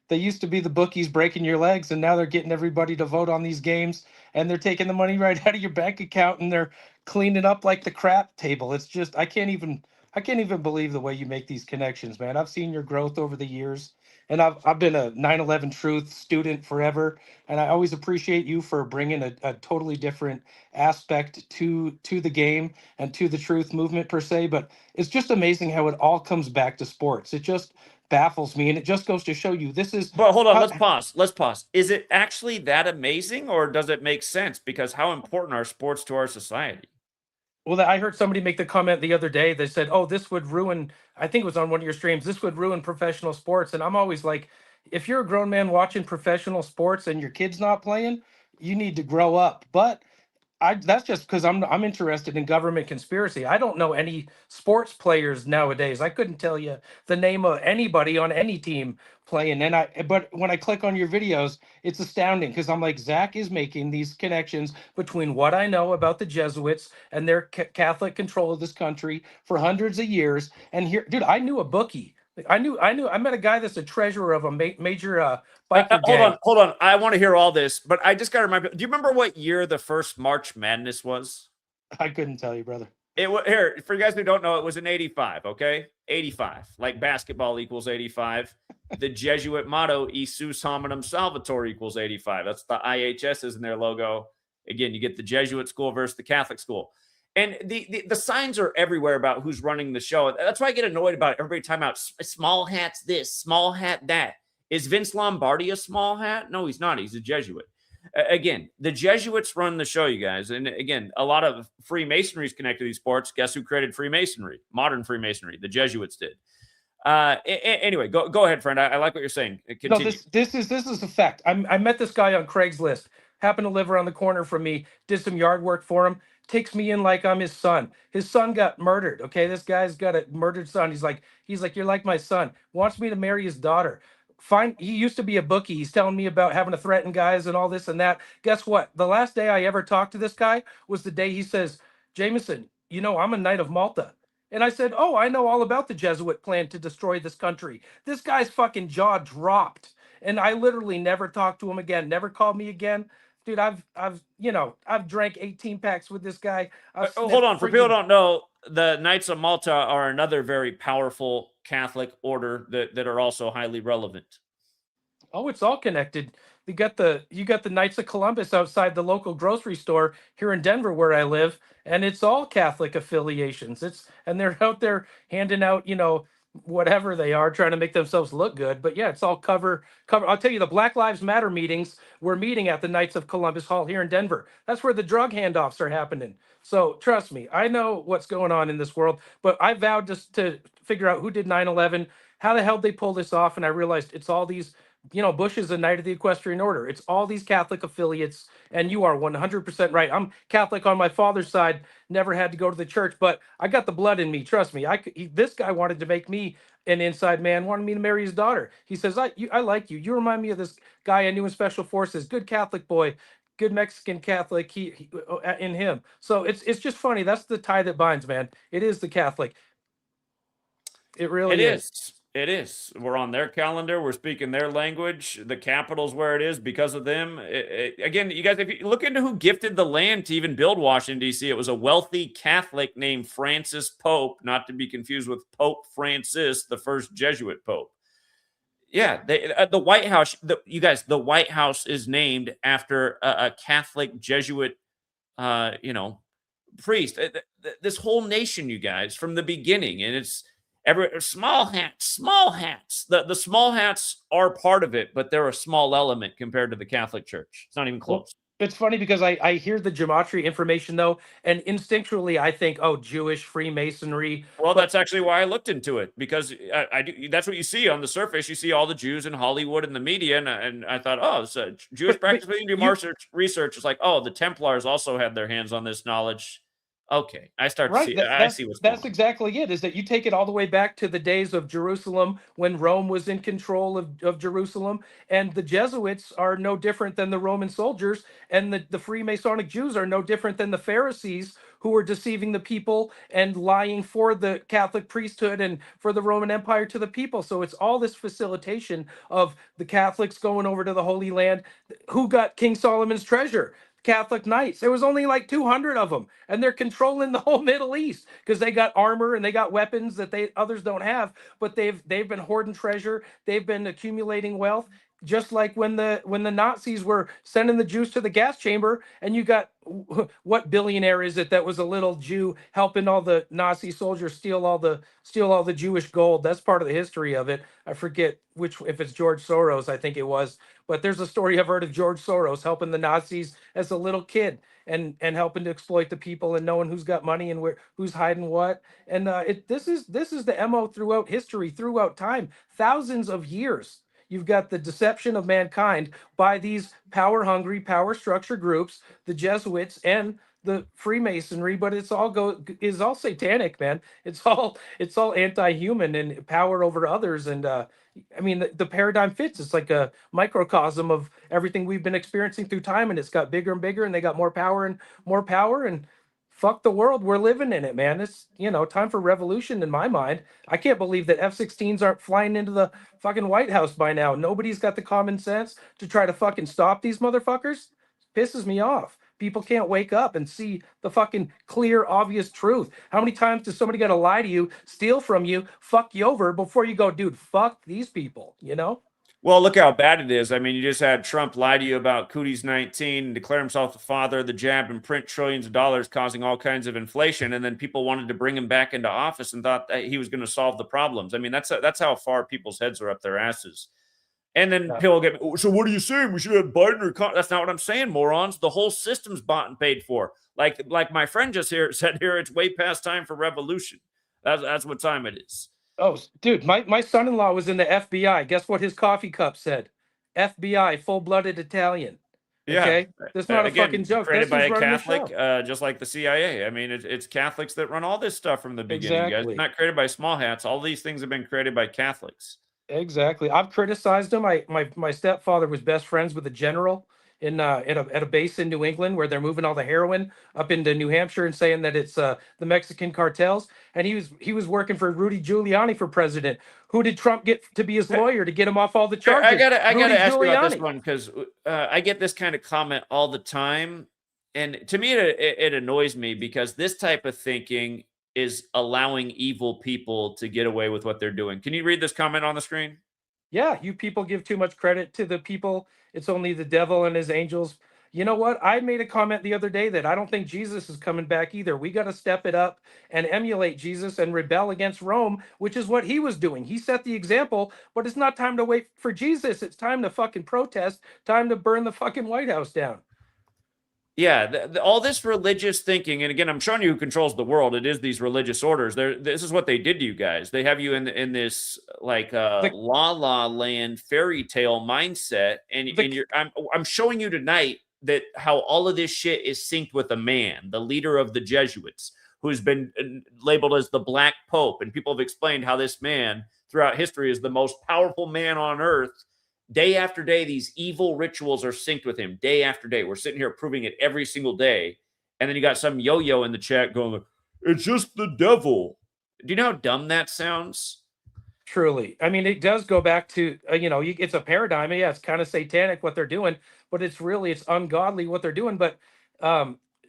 They used to be the bookies breaking your legs, and now they're getting everybody to vote on these games, and they're taking the money right out of your bank account, and they're cleaning up like the crap table. It's just I can't even believe the way you make these connections, man. I've seen your growth over the years, And I've been a 9/11 Truth student forever, and I always appreciate you for bringing a totally different aspect to the game and to the truth movement per se. But it's just amazing how it all comes back to sports. It just baffles me, and it just goes to show you this is But hold on, how. let's pause. Let's pause. Is it actually that amazing, or does it make sense? Because how important are sports to our society? Well, I heard somebody make the comment the other day. They said, "Oh, this would ruin." I think it was on one of your streams. This would ruin professional sports, and I'm always like, if you're a grown man watching professional sports and your kid's not playing, you need to grow up. But that's just because I'm interested in government conspiracy. I don't know any sports players nowadays. I couldn't tell you the name of anybody on any team playing. But when I click on your videos, it's astounding because I'm like, Zach is making these connections between what I know about the Jesuits and their Catholic control of this country for hundreds of years. And here, dude, I knew a bookie. I met a guy that's a treasurer of a major biker Hold gang. on, hold on. I want to hear all this, but I just got to remind you. Do you remember what year the first March Madness was? I couldn't tell you, brother. It was here for you guys who don't know. It was in '85. Okay, '85. Like basketball equals '85. The Jesuit motto "Isus Hominum Salvator" equals '85. That's the IHSs in their logo. Again, you get the Jesuit school versus the Catholic school, and the signs are everywhere about who's running the show. That's why I get annoyed about everybody talking about small hats this, small hat that. Is Vince Lombardi a small hat? No, he's not. He's a Jesuit. Again, the Jesuits run the show, you guys. And again, a lot of Freemasonry is connected to these sports. Guess who created Freemasonry? Modern Freemasonry. The Jesuits did. Anyway, go ahead, friend. I like what you're saying. Continue. No, this is a fact. I met this guy on Craigslist. Happened to live around the corner from me. Did some yard work for him. Takes me in like I'm his son. His son got murdered. Okay, this guy's got a murdered son. He's like, you're like my son. Wants me to marry his daughter. Fine. He used to be a bookie. He's telling me about having to threaten guys and all this and that. Guess what? The last day I ever talked to this guy was the day he says, Jameson, I'm a Knight of Malta. And I said, "Oh, I know all about the Jesuit plan to destroy this country." This guy's fucking jaw dropped. And I literally never talked to him again, never called me again. Dude, I've drank 18 packs with this guy. I've Hold sniffed on. For people who freaking. don't know, the Knights of Malta are another very powerful Catholic order that are also highly relevant. Oh, it's all connected. You got the Knights of Columbus outside the local grocery store here in Denver where I live, and it's all Catholic affiliations. And they're out there handing out, whatever they are, trying to make themselves look good. But yeah, it's all cover. I'll tell you, the Black Lives Matter meetings, we're meeting at the Knights of Columbus Hall here in Denver. That's where the drug handoffs are happening. So trust me, I know what's going on in this world, but I vowed to figure out who did 9/11, how the hell they pull this off, and I realized it's all these. Bush is a Knight of the Equestrian Order. It's all these Catholic affiliates, and you are 100% right. I'm Catholic on my father's side, never had to go to the church, but I got the blood in me. Trust me. This guy wanted to make me an inside man, wanted me to marry his daughter. He says, I like you. You remind me of this guy I knew in Special Forces, good Catholic boy, good Mexican Catholic. In him. So it's just funny. That's the tie that binds, man. It is the Catholic. It It really is. is. It is. We're on their calendar. We're speaking their language. The capital's where it is because of them. Again, you guys, if you look into who gifted the land to even build Washington, D.C., it was a wealthy Catholic named Francis Pope, not to be confused with Pope Francis, the first Jesuit Pope. Yeah, the White House, you guys, the White House is named after a Catholic Jesuit, priest. This whole nation, you guys, from the beginning, and it's small hats. The small hats are part of it, but they're a small element compared to the Catholic Church. It's not even Well, close. it's funny because I hear the gematria information though, and instinctually I think, oh, Jewish Freemasonry. Well, But that's actually why I looked into it, because I do. That's what you see on the surface. You see all the Jews in Hollywood and the media, and I thought, oh, it's a Jewish practice. But you do more research. It's like, oh, the Templars also had their hands on this knowledge. Okay, I start to right, see. I see what's going that's on. exactly it. Is that you take it all the way back to the days of Jerusalem when Rome was in control of Jerusalem, and the Jesuits are no different than the Roman soldiers, and the Freemasonic Jews are no different than the Pharisees who were deceiving the people and lying for the Catholic priesthood and for the Roman Empire to the people. So it's all this facilitation of the Catholics going over to the Holy Land. Who got King Solomon's treasure? Catholic Knights. There was only like 200 of them, and they're controlling the whole Middle East because they got armor and they got weapons that others don't have. But they've been hoarding treasure. They've been accumulating wealth. Just like when the Nazis were sending the Jews to the gas chamber, and you got what billionaire is it that was a little Jew helping all the Nazi soldiers steal all the Jewish gold? That's part of the history of it. I forget which, if it's George Soros, I think it was. But there's a story I've heard of George Soros helping the Nazis as a little kid and helping to exploit the people and knowing who's got money and who's hiding what. And this is the MO throughout history, throughout time, thousands of years. You've got the deception of mankind by these power hungry, power structure groups, the Jesuits and the Freemasonry, but it's all satanic, man. It's all anti-human and power over others. And I mean, the paradigm fits. It's like a microcosm of everything we've been experiencing through time, and it's got bigger and bigger, and they got more power and more power. And fuck the world, we're living in it, man. It's time for revolution in my mind. I can't believe that F-16s aren't flying into the fucking White House by now. Nobody's got the common sense to try to fucking stop these motherfuckers. Pisses me off. People can't wake up and see the fucking clear, obvious truth. How many times does somebody got to lie to you, steal from you, fuck you over before you go, dude, fuck these people, Well, look how bad it is. I mean, you just had Trump lie to you about Cooties 19, declare himself the father of the jab, and print trillions of dollars, causing all kinds of inflation. And then people wanted to bring him back into office and thought that he was going to solve the problems. I mean, that's how far people's heads are up their asses. And then people get, so what are you saying? We should have Biden or that's not what I'm saying, morons. The whole system's bought and paid for. Like my friend just said here, it's way past time for revolution. That's what time it is. Oh, dude, my son-in-law was in the FBI. Guess what his coffee cup said? FBI, full-blooded Italian. Okay, yeah, that's not a fucking joke. Created by a Catholic, just like the CIA. I mean, it's Catholics that run all this stuff from the beginning, exactly. guys. Not created by small hats. All these things have been created by Catholics. Exactly. I've criticized him. My stepfather was best friends with a general at a base in New England where they're moving all the heroin up into New Hampshire and saying that it's the Mexican cartels. And he was working for Rudy Giuliani for president. Who did Trump get to be his lawyer to get him off all the charges? I gotta ask you about this one because I get this kind of comment all the time, and to me it annoys me because this type of thinking is allowing evil people to get away with what they're doing. Can you read this comment on the screen? Yeah, you people give too much credit to the people. It's only the devil and his angels. You know what? I made a comment the other day that I don't think Jesus is coming back either. We got to step it up and emulate Jesus and rebel against Rome, which is what he was doing. He set the example, but it's not time to wait for Jesus. It's time to fucking protest, time to burn the fucking White House down. Yeah, all this religious thinking, and again, I'm showing you who controls the world. It is these religious orders. This is what they did to you guys. They have you in this like la la land fairy tale mindset, and I'm showing you tonight that how all of this shit is synced with a man, the leader of the Jesuits, who's been labeled as the Black Pope, and people have explained how this man throughout history is the most powerful man on earth. Day after day, these evil rituals are synced with him day after day. We're sitting here proving it every single day. And then you got some yo-yo in the chat going, it's just the devil. Do you know how dumb that sounds? Truly. I mean, it does go back to, it's a paradigm. Yeah, it's kind of satanic what they're doing, but it's ungodly what they're doing. But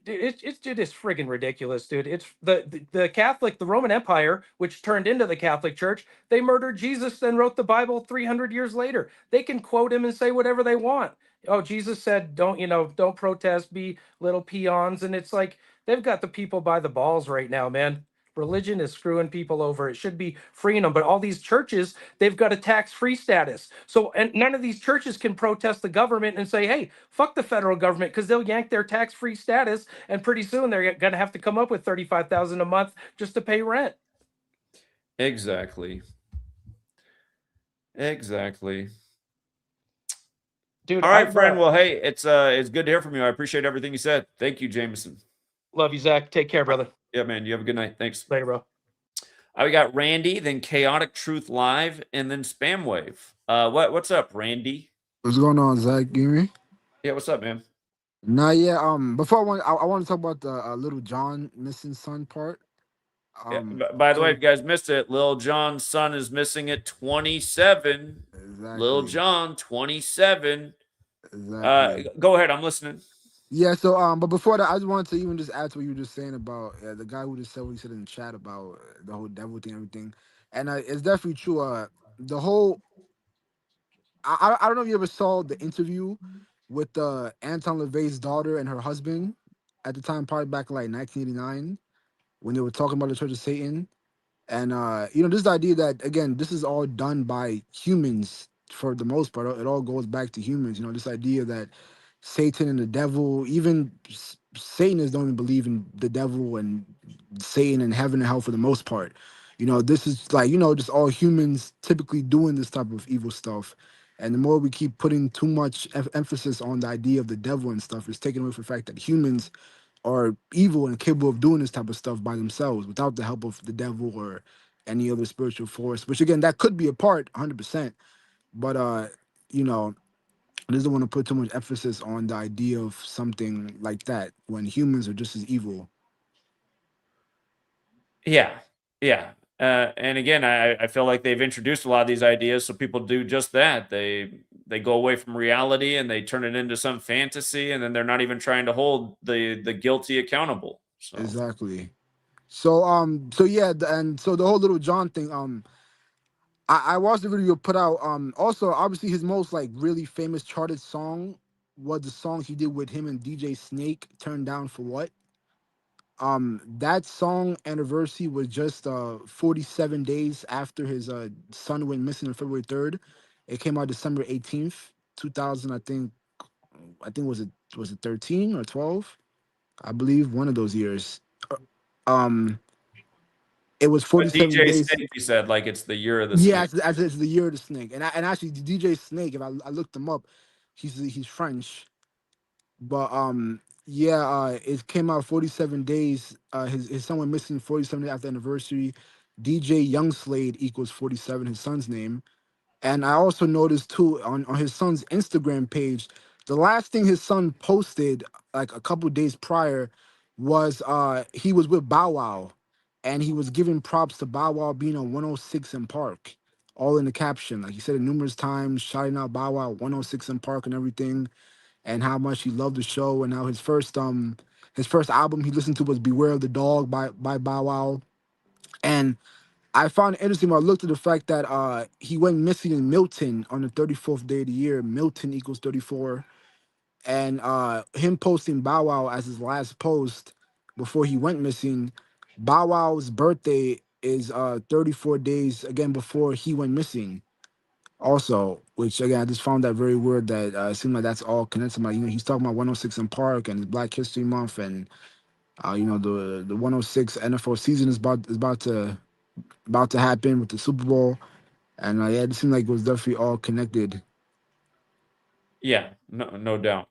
it's friggin' ridiculous, dude. It's the Catholic, the Roman Empire, which turned into the Catholic Church. They murdered Jesus, then wrote the Bible 300 years later. They can quote him and say whatever they want. Oh, Jesus said, don't protest, be little peons. And it's like, they've got the people by the balls right now, man. Religion is screwing people over. It should be freeing them. But all these churches, they've got a tax-free status. So, and none of these churches can protest the government and say, hey, fuck the federal government, because they'll yank their tax-free status. And pretty soon they're going to have to come up with $35,000 a month just to pay rent. Exactly. Dude, all right, friend. Well, hey, it's good to hear from you. I appreciate everything you said. Thank you, Jameson. Love you, Zach. Take care, brother. Yeah, man. You have a good night. Thanks. Later, bro. We got Randy, then Chaotic Truth Live, and then Spam Wave. What's up, Randy? What's going on, Zach? You hear me? Yeah, what's up, man? Nah, yeah. Before I want to talk about the Little John missing son part. By the way, if you guys missed it, Lil John's son is missing at 27. Exactly. Lil John, 27. Exactly. Go ahead. I'm listening. Yeah, so but before that, I just wanted to even just add to what you were just saying about the guy who just said what he said in the chat about the whole devil thing, everything, and it's definitely true. The whole I don't know if you ever saw the interview with Anton LaVey's daughter and her husband at the time, probably back in like 1989, when they were talking about the Church of Satan. And this idea that again, this is all done by humans for the most part. It all goes back to humans. This idea that Satan and the devil, even Satanists don't even believe in the devil and Satan and heaven and hell for the most part. This is like, just all humans typically doing this type of evil stuff. And the more we keep putting too much emphasis on the idea of the devil and stuff, it's taken away from the fact that humans are evil and capable of doing this type of stuff by themselves without the help of the devil or any other spiritual force, which again, that could be a part 100%. But you know I just don't want to put too much emphasis on the idea of something like that when humans are just as evil. Yeah, yeah. And again, I feel like they've introduced a lot of these ideas, so people do just that. They go away from reality and they turn it into some fantasy, and then they're not even trying to hold the guilty accountable. So Exactly. So yeah, and so the whole little John thing, I watched the video you put out. Also obviously his most like really famous charted song was the song he did with him and DJ Snake, Turned Down for What. That song anniversary was just 47 days after his son went missing on February 3rd. It came out December 18th, 2000, I think was it 13 or 12? I believe one of those years. Um it was but 47 DJ days. Snake, you said like it's the year of the Yeah, snake. as it's the year of the snake. And actually the DJ Snake, if I looked him up, he's French. But yeah, it came out 47 days. His son went missing 47 days after the anniversary. DJ Young Slade equals 47, his son's name. And I also noticed too on his son's Instagram page, the last thing his son posted like a couple days prior was he was with Bow Wow and he was giving props to Bow Wow being on 106 in Park. All in the caption. Like he said it numerous times, shouting out Bow Wow 106 in Park and everything, and how much he loved the show, and how his first album he listened to was Beware of the Dog by Bow Wow. And I found it interesting when I looked at the fact that he went missing in Milton on the 34th day of the year. Milton equals 34. And him posting Bow Wow as his last post before he went missing. Bow Wow's birthday is 34 days again before he went missing. Also, which again I just found that very weird that it seemed like that's all connected. Like, he's talking about 106 in Park and Black History Month, and the 106 NFL season is about to happen with the Super Bowl. And yeah, it seemed like it was definitely all connected. Yeah, no doubt.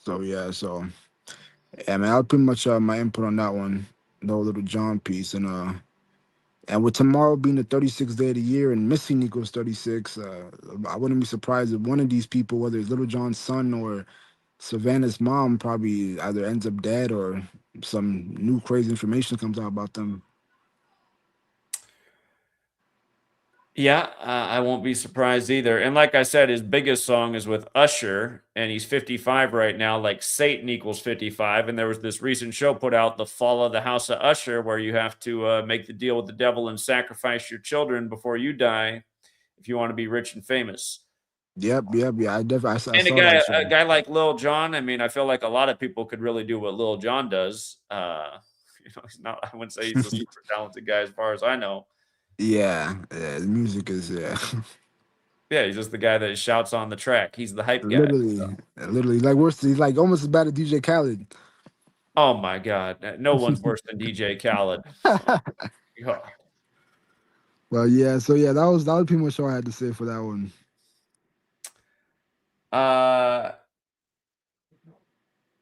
So yeah, man, that was pretty much my input on that one, the whole little John piece. And with tomorrow being the 36th day of the year and missing equals 36, I wouldn't be surprised if one of these people, whether it's Little John's son or Savannah's mom, probably either ends up dead or some new crazy information comes out about them. Yeah, I won't be surprised either. And like I said, his biggest song is with Usher, and he's 55 right now, like Satan equals 55. And there was this recent show put out, The Fall of the House of Usher, where you have to make the deal with the devil and sacrifice your children before you die if you want to be rich and famous. Yep, yeah. I And saw that show. a guy like Lil Jon, I mean, I feel like a lot of people could really do what Lil Jon does. He's not, I wouldn't say he's a super talented guy as far as I know. Yeah, the music is Yeah, he's just the guy that shouts on the track. He's the hype guy. literally like worse. He's like almost as bad as DJ Khaled. Oh my god, no one's worse than DJ Khaled. Oh god. Well, yeah. So yeah, that was pretty much all I had to say for that one. Uh,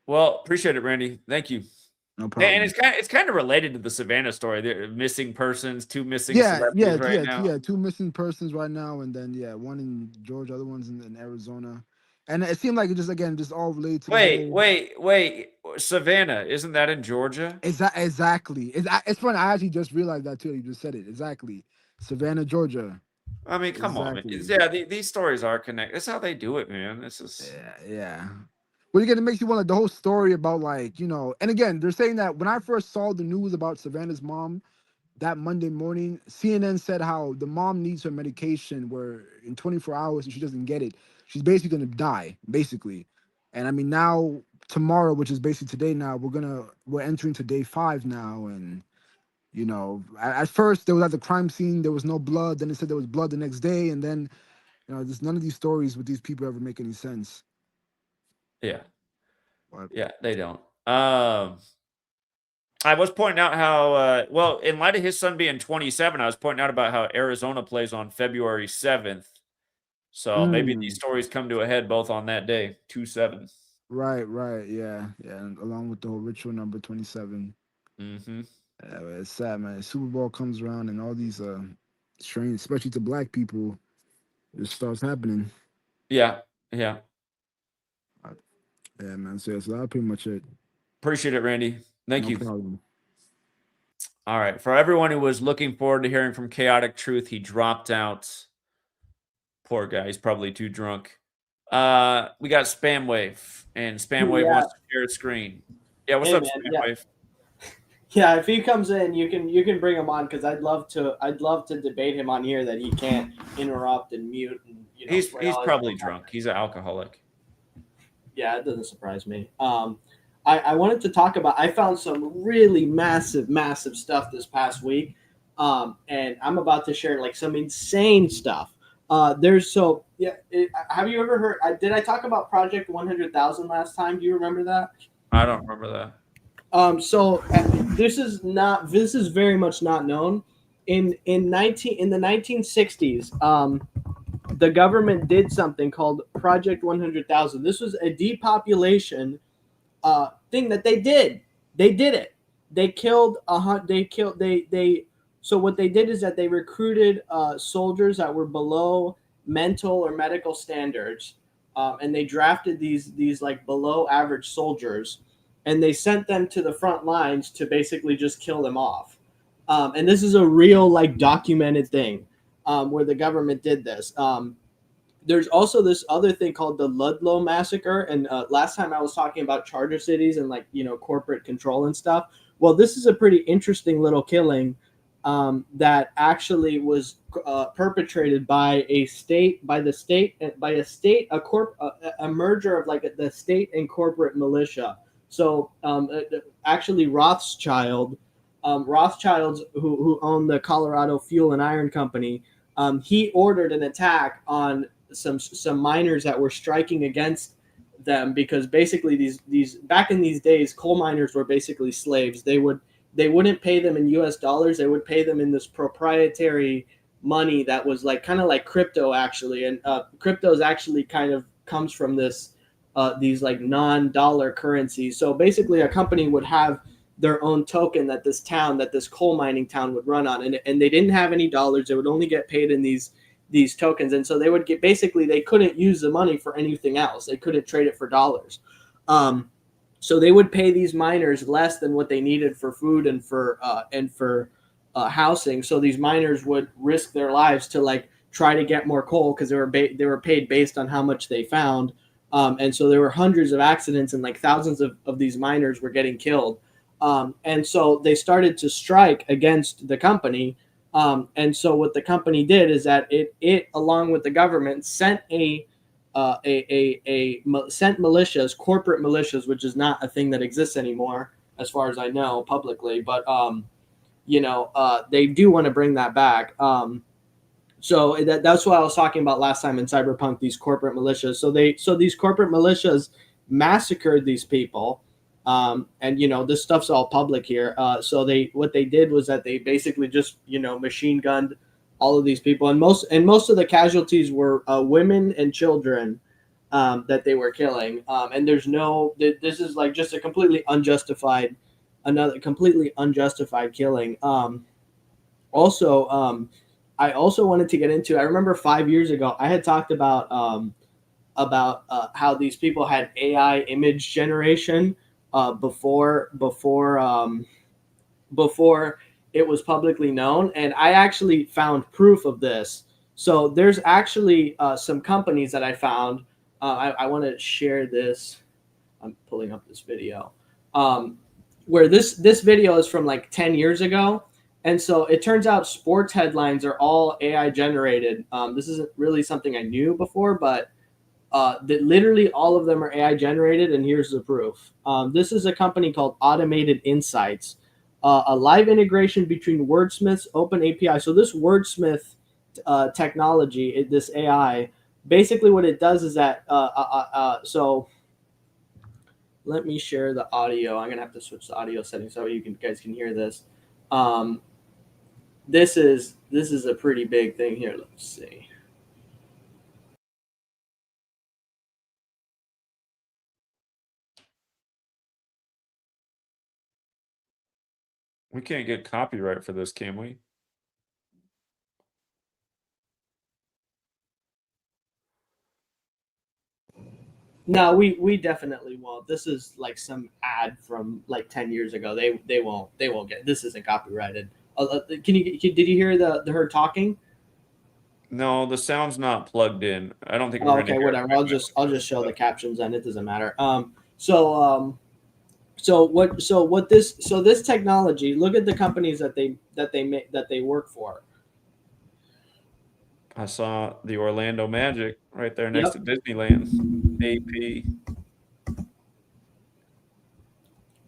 well, appreciate it, Randy. Thank you. No And problem. it's kind of related to the Savannah story. There are missing persons, two missing Yeah, celebrities yeah, right yeah, now. yeah. Two missing persons right now, and then yeah, one in Georgia, other one's in Arizona, and it seemed like it just all related to the whole. Wait. Savannah, isn't that in Georgia? Exactly. It's funny. I actually just realized that too. You just said it exactly. Savannah, Georgia. I mean, come on, man. Exactly. Yeah, these stories are connected. That's how they do it, man. This is Yeah. But again, it makes you want like the whole story about like, and again, they're saying that when I first saw the news about Savannah's mom that Monday morning, CNN said how the mom needs her medication where in 24 hours, if she doesn't get it, she's basically gonna die, basically. And I mean now tomorrow, which is basically today now, we're entering to day 5 now. And at first there was at the crime scene, there was no blood, then it said there was blood the next day, and then just none of these stories with these people ever make any sense. yeah. But Yeah, they don't. I was pointing out how, well, in light of his son being 27, I was pointing out about how Arizona plays on February 7th. So maybe these mm, stories come to a head both on that day, 2/7. right, yeah, and along with the whole ritual number 27. Mm-hmm. It's sad, man. Super Bowl comes around and all these strange, especially to black people, it starts happening. Yeah, yeah. Uh, Yeah, man. So that's pretty much it. Appreciate it, Randy. Thank No you. problem. All right. For everyone who was looking forward to hearing from Chaotic Truth, he dropped out. Poor guy. He's probably too drunk. We got Spam Wave, and Spam Wave Yeah. wants to share a screen. Yeah, what's Hey, up, man, Spam yeah. Wave? Yeah, if he comes in, you can bring him on because I'd love to debate him on here that he can't interrupt and mute and He's spray all his probably own drunk. He's an alcoholic. Yeah, it doesn't surprise me. I wanted to talk about. I found some really massive stuff this past week, and I'm about to share like some insane stuff. Have you ever heard? Did I talk about Project 100,000 last time? Do you remember that? I don't remember that. This is very much not known. In the 1960s, the government did something called Project 100,000. This was a depopulation thing that they did. They did it. They killed they. So what they did is that they recruited soldiers that were below mental or medical standards, and they drafted these like below average soldiers, and they sent them to the front lines to basically just kill them off. And this is a real like documented thing where the government did this. There's also this other thing called the Ludlow massacre. And last time I was talking about charter cities and like corporate control and stuff. Well, this is a pretty interesting little killing that actually was perpetrated by a merger of like the state and corporate militia. So actually Rothschilds who own the Colorado Fuel and Iron Company, he ordered an attack on some miners that were striking against them because basically these back in these days coal miners were basically slaves. They wouldn't pay them in US dollars. They would pay them in this proprietary money that was like kind of like crypto actually. And cryptos actually kind of comes from these like non-dollar currencies. So basically a company would have their own token that this coal mining town would run on. And they didn't have any dollars. They would only get paid in these tokens. And so they would get, basically they couldn't use the money for anything else. They couldn't trade it for dollars. So they would pay these miners less than what they needed for food and for housing. So these miners would risk their lives to like try to get more coal because they were paid based on how much they found. And so there were hundreds of accidents and like thousands of these miners were getting killed. And so they started to strike against the company. And so what the company did is that it along with the government sent sent militias, corporate militias, which is not a thing that exists anymore, as far as I know publicly. But they do want to bring that back. So that's what I was talking about last time in Cyberpunk. These corporate militias. So these corporate militias massacred these people. And this stuff's all public here. So what they did was that they basically just machine gunned all of these people, and most of the casualties were women and children that they were killing. And this is like just a completely unjustified killing. I also wanted to get into. I remember 5 years ago I had talked about how these people had AI image generation. Before it was publicly known, and I actually found proof of this So there's actually some companies that I found. I want to share this. I'm pulling up this video, where this video is from like 10 years ago. And so it turns out sports headlines are all AI generated. This isn't really something I knew before, but that literally all of them are AI generated. And here's the proof. This is a company called Automated Insights, a live integration between Wordsmith's Open API. So this Wordsmith technology, this AI, basically what it does is that, so let me share the audio. I'm going to have to switch the audio settings so you guys can hear this. This is a pretty big thing here. Let's see. We can't get copyright for this, can we? No, we definitely won't. This is like some ad from like 10 years ago. They won't get. This isn't copyrighted. Did you hear her talking? No, the sound's not plugged in. I don't think we're Oh, going to okay, hear whatever. it. I'll just show the captions and it doesn't matter. So this technology, look at the companies that they work for. I saw the Orlando Magic right there next Yep. to Disneyland. AP.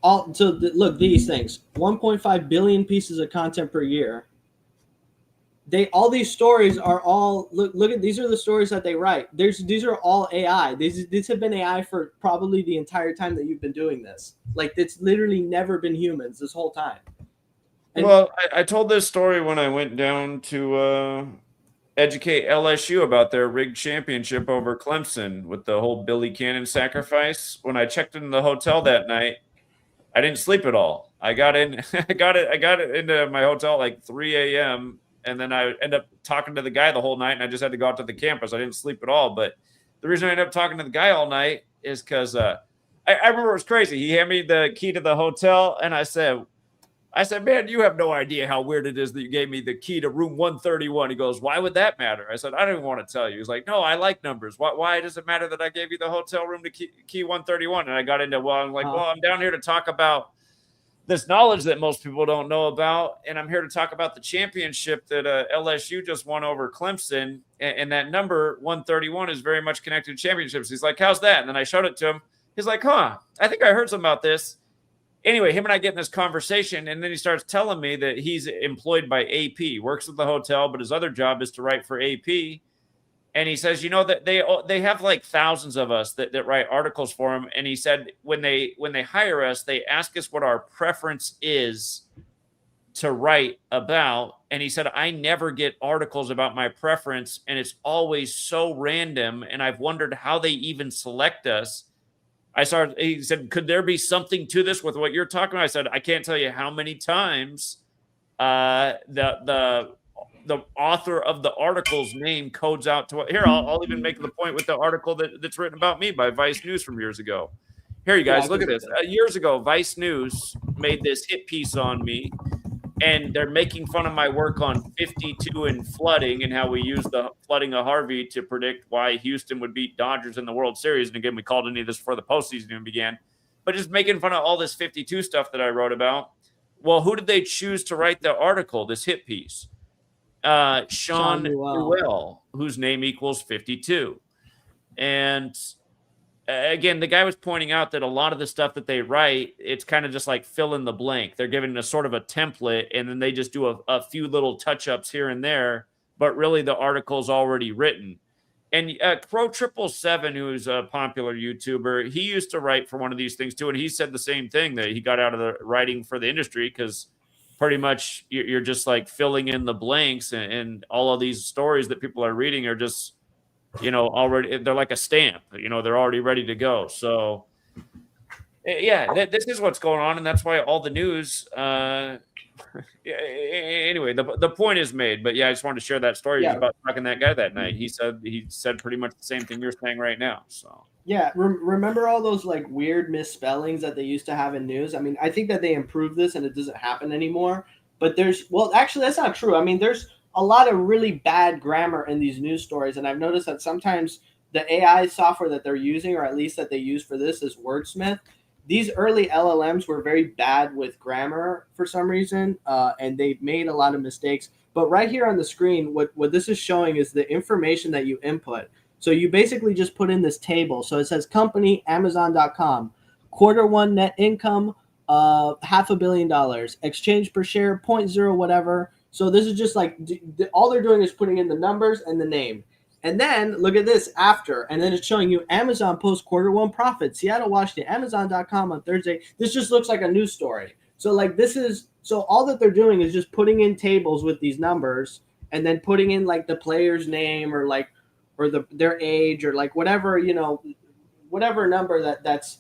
Look, these things, 1.5 billion pieces of content per year. All these stories are all look at, these are the stories that they write. These are all AI. These have been AI for probably the entire time that you've been doing this. Like, it's literally never been humans this whole time. And Well, I told this story when I went down to educate LSU about their rigged championship over Clemson with the whole Billy Cannon sacrifice. When I checked into the hotel that night, I didn't sleep at all. I got in, I got it into my hotel at like 3 a.m. and then I ended up talking to the guy the whole night, and I just had to go out to the campus. I didn't sleep at all. But the reason I ended up talking to the guy all night is because I remember it was crazy. He handed me the key to the hotel, and I said, man, you have no idea how weird it is that you gave me the key to room 131. He goes, why would that matter? I said, I don't even want to tell you. He's like, no, I like numbers. Why does it matter that I gave you the hotel room to key 131? And I got into, I'm like, well, I'm down here to talk about this knowledge that most people don't know about. And I'm here to talk about the championship that LSU just won over Clemson. And that number 131 is very much connected to championships. He's like, how's that? And then I showed it to him. He's like, I think I heard something about this. Anyway, him and I get in this conversation, and then he starts telling me that he's employed by AP, works at the hotel, but his other job is to write for AP. And he says, that they have like thousands of us that write articles for him. And he said, when they hire us, they ask us what our preference is to write about. And he said, I never get articles about my preference, and it's always so random. And I've wondered how they even select us. He said, could there be something to this with what you're talking about? I said, I can't tell you how many times the author of the article's name codes out to here. I'll even make the point with the article that's written about me by Vice News from years ago. Here, you guys, look at this. Years ago, Vice News made this hit piece on me, and they're making fun of my work on 52 and flooding and how we used the flooding of Harvey to predict why Houston would beat Dodgers in the World Series. And again, we called any of this before the postseason even began. But just making fun of all this 52 stuff that I wrote about. Well, who did they choose to write the article, this hit piece? Sean Newell, whose name equals 52. And again, the guy was pointing out that a lot of the stuff that they write, it's kind of just like fill in the blank. They're given a sort of a template, and then they just do a few little touch-ups here and there, but really the article's already written. And Crow 777, who's a popular YouTuber, he used to write for one of these things too, and he said the same thing, that he got out of the writing for the industry because pretty much you're just like filling in the blanks, and all of these stories that people are reading are just already, they're like a stamp, they're already ready to go. So yeah, this is what's going on. And that's why all the news, anyway, the point is made, but yeah, I just wanted to share that story about talking to that guy that night. He said pretty much the same thing you're saying right now. So yeah, remember all those like weird misspellings that they used to have in news? I mean, I think that they improved this and it doesn't happen anymore, but actually that's not true. I mean, there's a lot of really bad grammar in these news stories, and I've noticed that sometimes the AI software that they're using, or at least that they use for this, is Wordsmith. These early LLMs were very bad with grammar for some reason, and they made a lot of mistakes. But right here on the screen, what this is showing is the information that you input. So you basically just put in this table. So it says company, Amazon.com, Q1 net income, $500 million, exchange per share, 0.0 whatever. So this is just like, all they're doing is putting in the numbers and the name. And then look at this after, and then it's showing you Amazon post Q1 profit, Seattle, Washington, Amazon.com on Thursday. This just looks like a news story. So like so all that they're doing is just putting in tables with these numbers and then putting in like the player's name or their age or like whatever, whatever number that's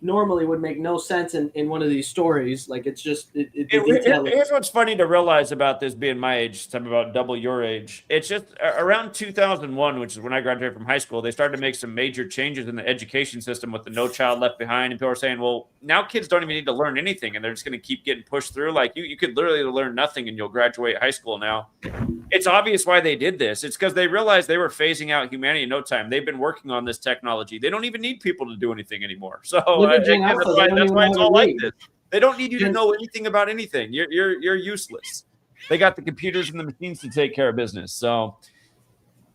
normally would make no sense in one of these stories. Like it's just here's what's funny to realize about this being my age, since I'm about double your age. It's just around 2001, which is when I graduated from high school, they started to make some major changes in the education system with the No Child Left Behind, and people are saying, well, now kids don't even need to learn anything, and they're just going to keep getting pushed through. Like you could literally learn nothing and you'll graduate high school now. It's obvious why they did this. It's because they realized they were phasing out humanity in no time. They've been working on this technology. They don't even need people to do anything anymore. So again, that's why it's all like this. They don't need you to know anything about anything. You're useless. They got the computers and the machines to take care of business. So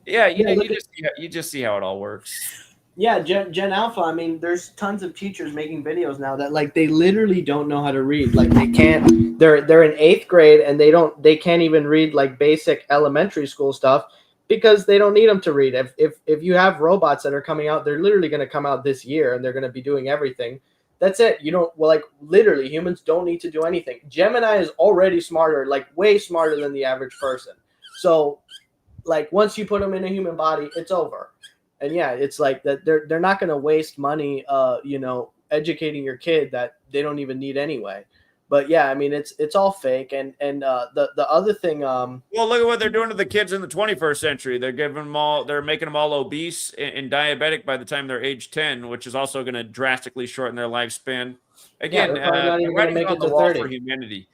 yeah, you just see how it all works. Yeah, Gen Alpha. I mean, there's tons of teachers making videos now that like they literally don't know how to read. Like they can't. They're in 8th grade and they can't even read like basic elementary school stuff because they don't need them to read. If you have robots that are coming out, they're literally going to come out this year and they're going to be doing everything. That's it. Like literally humans don't need to do anything. Gemini is already smarter, like way smarter than the average person. So like once you put them in a human body, it's over. And yeah, it's like that they're not going to waste money, educating your kid that they don't even need anyway. But yeah, I mean, it's all fake. And the other thing, well, look at what they're doing to the kids in the 21st century. They're making them all obese and diabetic by the time they're age 10, which is also going to drastically shorten their lifespan. Again, they're writing on the wall for humanity.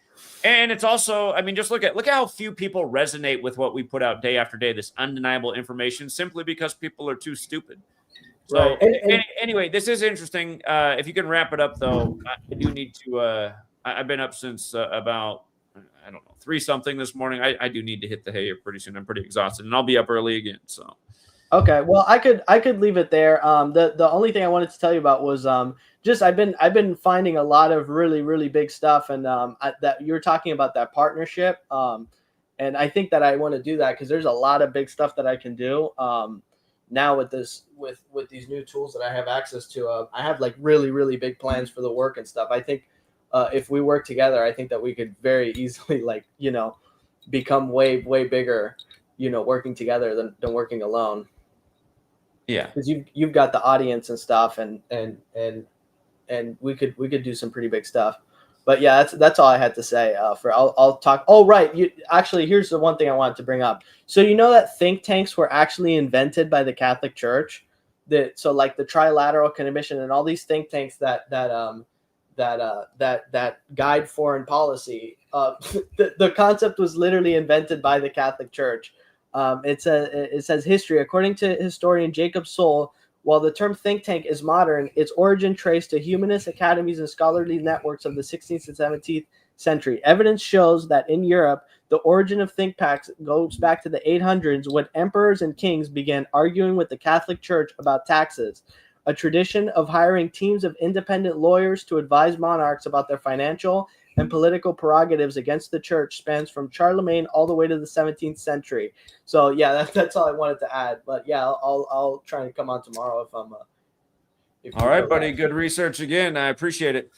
And it's also, I mean, just look at how few people resonate with what we put out day after day, this undeniable information, simply because people are too stupid. So right. Anyway, this is interesting. If you can wrap it up, though, I do need to. I've been up since about, I don't know, 3-something this morning. I do need to hit the hay pretty soon. I'm pretty exhausted, and I'll be up early again. So. Okay, well, I could leave it there. The only thing I wanted to tell you about was just I've been finding a lot of really, really big stuff, and that you're talking about that partnership, and I think that I want to do that because there's a lot of big stuff that I can do now with these new tools that I have access to. I have like really, really big plans for the work and stuff. I think if we work together, I think that we could very easily become way, way bigger, working together than working alone. Yeah, because you've got the audience and stuff, and we could do some pretty big stuff. But yeah, that's all I had to say. I'll talk. Oh right, here's the one thing I wanted to bring up. So you know that think tanks were actually invented by the Catholic Church. So like the Trilateral Commission and all these think tanks that guide foreign policy. The concept was literally invented by the Catholic Church. It says history. According to historian Jacob Soul, while the term think tank is modern, its origin traced to humanist academies and scholarly networks of the 16th and 17th century. Evidence shows that in Europe, the origin of think tanks goes back to the 800s when emperors and kings began arguing with the Catholic Church about taxes. A tradition of hiring teams of independent lawyers to advise monarchs about their financial and political prerogatives against the church spans from Charlemagne all the way to the 17th century. So yeah, that's all I wanted to add. But yeah, I'll try and come on tomorrow if I'm. All right, buddy. Good research again. I appreciate it.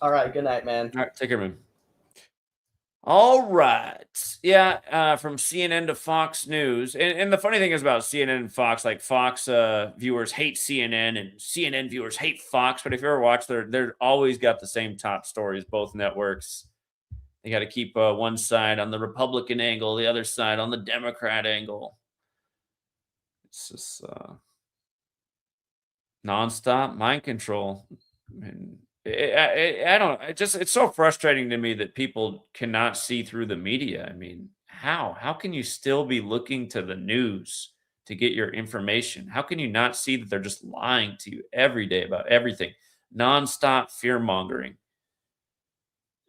All right. Good night, man. All right. Take care, man. All right. Yeah. From CNN to Fox News. And the funny thing is about CNN and Fox, like Fox viewers hate CNN and CNN viewers hate Fox. But if you ever watch, they're always got the same top stories, both networks. They got to keep one side on the Republican angle, the other side on the Democrat angle. It's just nonstop mind control. And I don't know. It's so frustrating to me that people cannot see through the media. I mean, How can you still be looking to the news to get your information? How can you not see that they're just lying to you every day about everything? Nonstop fear mongering.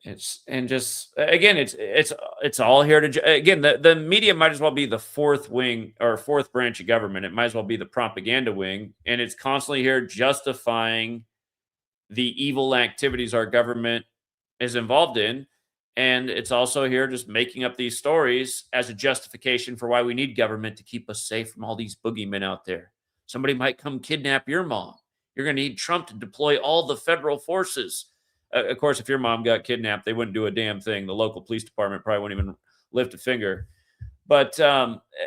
It's and just again, it's all here to again. The media might as well be the fourth wing or fourth branch of government. It might as well be the propaganda wing, and it's constantly here justifying the evil activities our government is involved in. And it's also here just making up these stories as a justification for why we need government to keep us safe from all these boogeymen out there. Somebody might come kidnap your mom. You're going to need Trump to deploy all the federal forces. Of course, if your mom got kidnapped, they wouldn't do a damn thing. The local police department probably wouldn't even lift a finger. But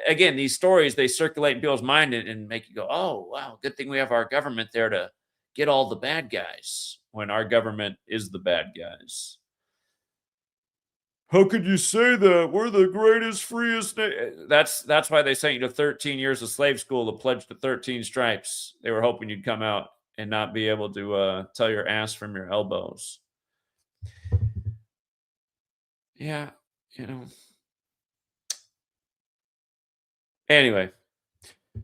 again, these stories, they circulate in people's mind and make you go, oh, wow, good thing we have our government there to get all the bad guys when our government is the bad guys. How could you say that? We're the greatest, freest. That's why they sent you to 13 years of slave school to pledge to 13 stripes. They were hoping you'd come out and not be able to tell your ass from your elbows. Yeah, you know. Anyway,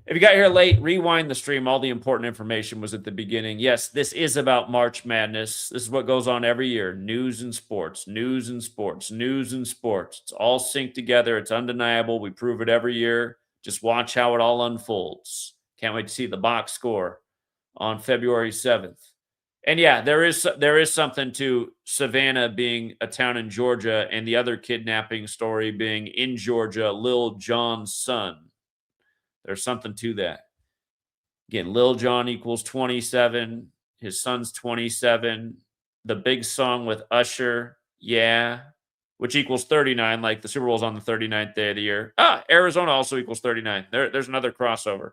if you got here late, rewind the stream. All the important information was at the beginning. Yes, this is about March Madness. This is what goes on every year. News and sports, news and sports, news and sports. It's all synced together. It's undeniable. We prove it every year. Just watch how it all unfolds. Can't wait to see the box score on February 7th. And yeah, there is something to Savannah being a town in Georgia and the other kidnapping story being in Georgia, Lil Jon's son. There's something to that. Again, Lil Jon equals 27. His son's 27. The big song with Usher, yeah, which equals 39, like the Super Bowl's on the 39th day of the year. Arizona also equals 39. There's another crossover.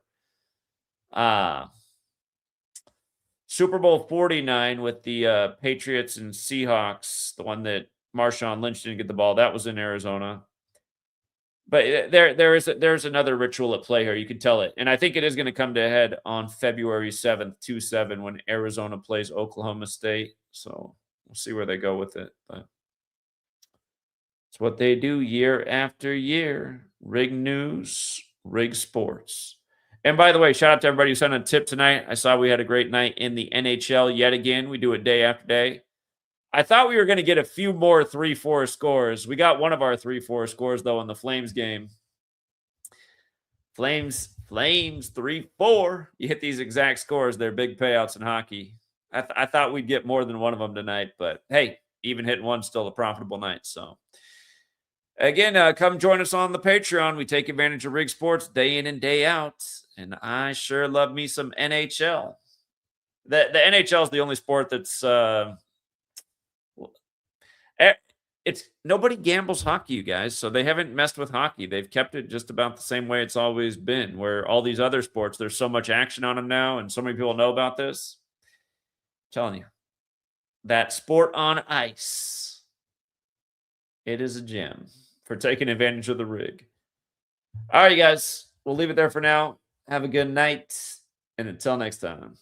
Super Bowl 49 with the Patriots and Seahawks, the one that Marshawn Lynch didn't get the ball, that was in Arizona. But there's another ritual at play here. You can tell it. And I think it is going to come to a head on February 7th, 2-7, when Arizona plays Oklahoma State. So we'll see where they go with it. But it's what they do year after year. Rig news, rig sports. And by the way, shout out to everybody who sent a tip tonight. I saw we had a great night in the NHL yet again. We do it day after day. I thought we were going to get a few more 3-4 scores. We got one of our 3-4 scores, though, in the Flames game. Flames 3-4. You hit these exact scores. They're big payouts in hockey. I thought we'd get more than one of them tonight. But, hey, even hitting one still a profitable night. So, again, come join us on the Patreon. We take advantage of rig sports day in and day out. And I sure love me some NHL. The NHL is the only sport that's... it's nobody gambles hockey, you guys, so they haven't messed with hockey. They've kept it just about the same way it's always been, where all these other sports, there's so much action on them now, and so many people know about this. I'm telling you, that sport on ice, it is a gem for taking advantage of the rig. All right, you guys, we'll leave it there for now. Have a good night, and until next time.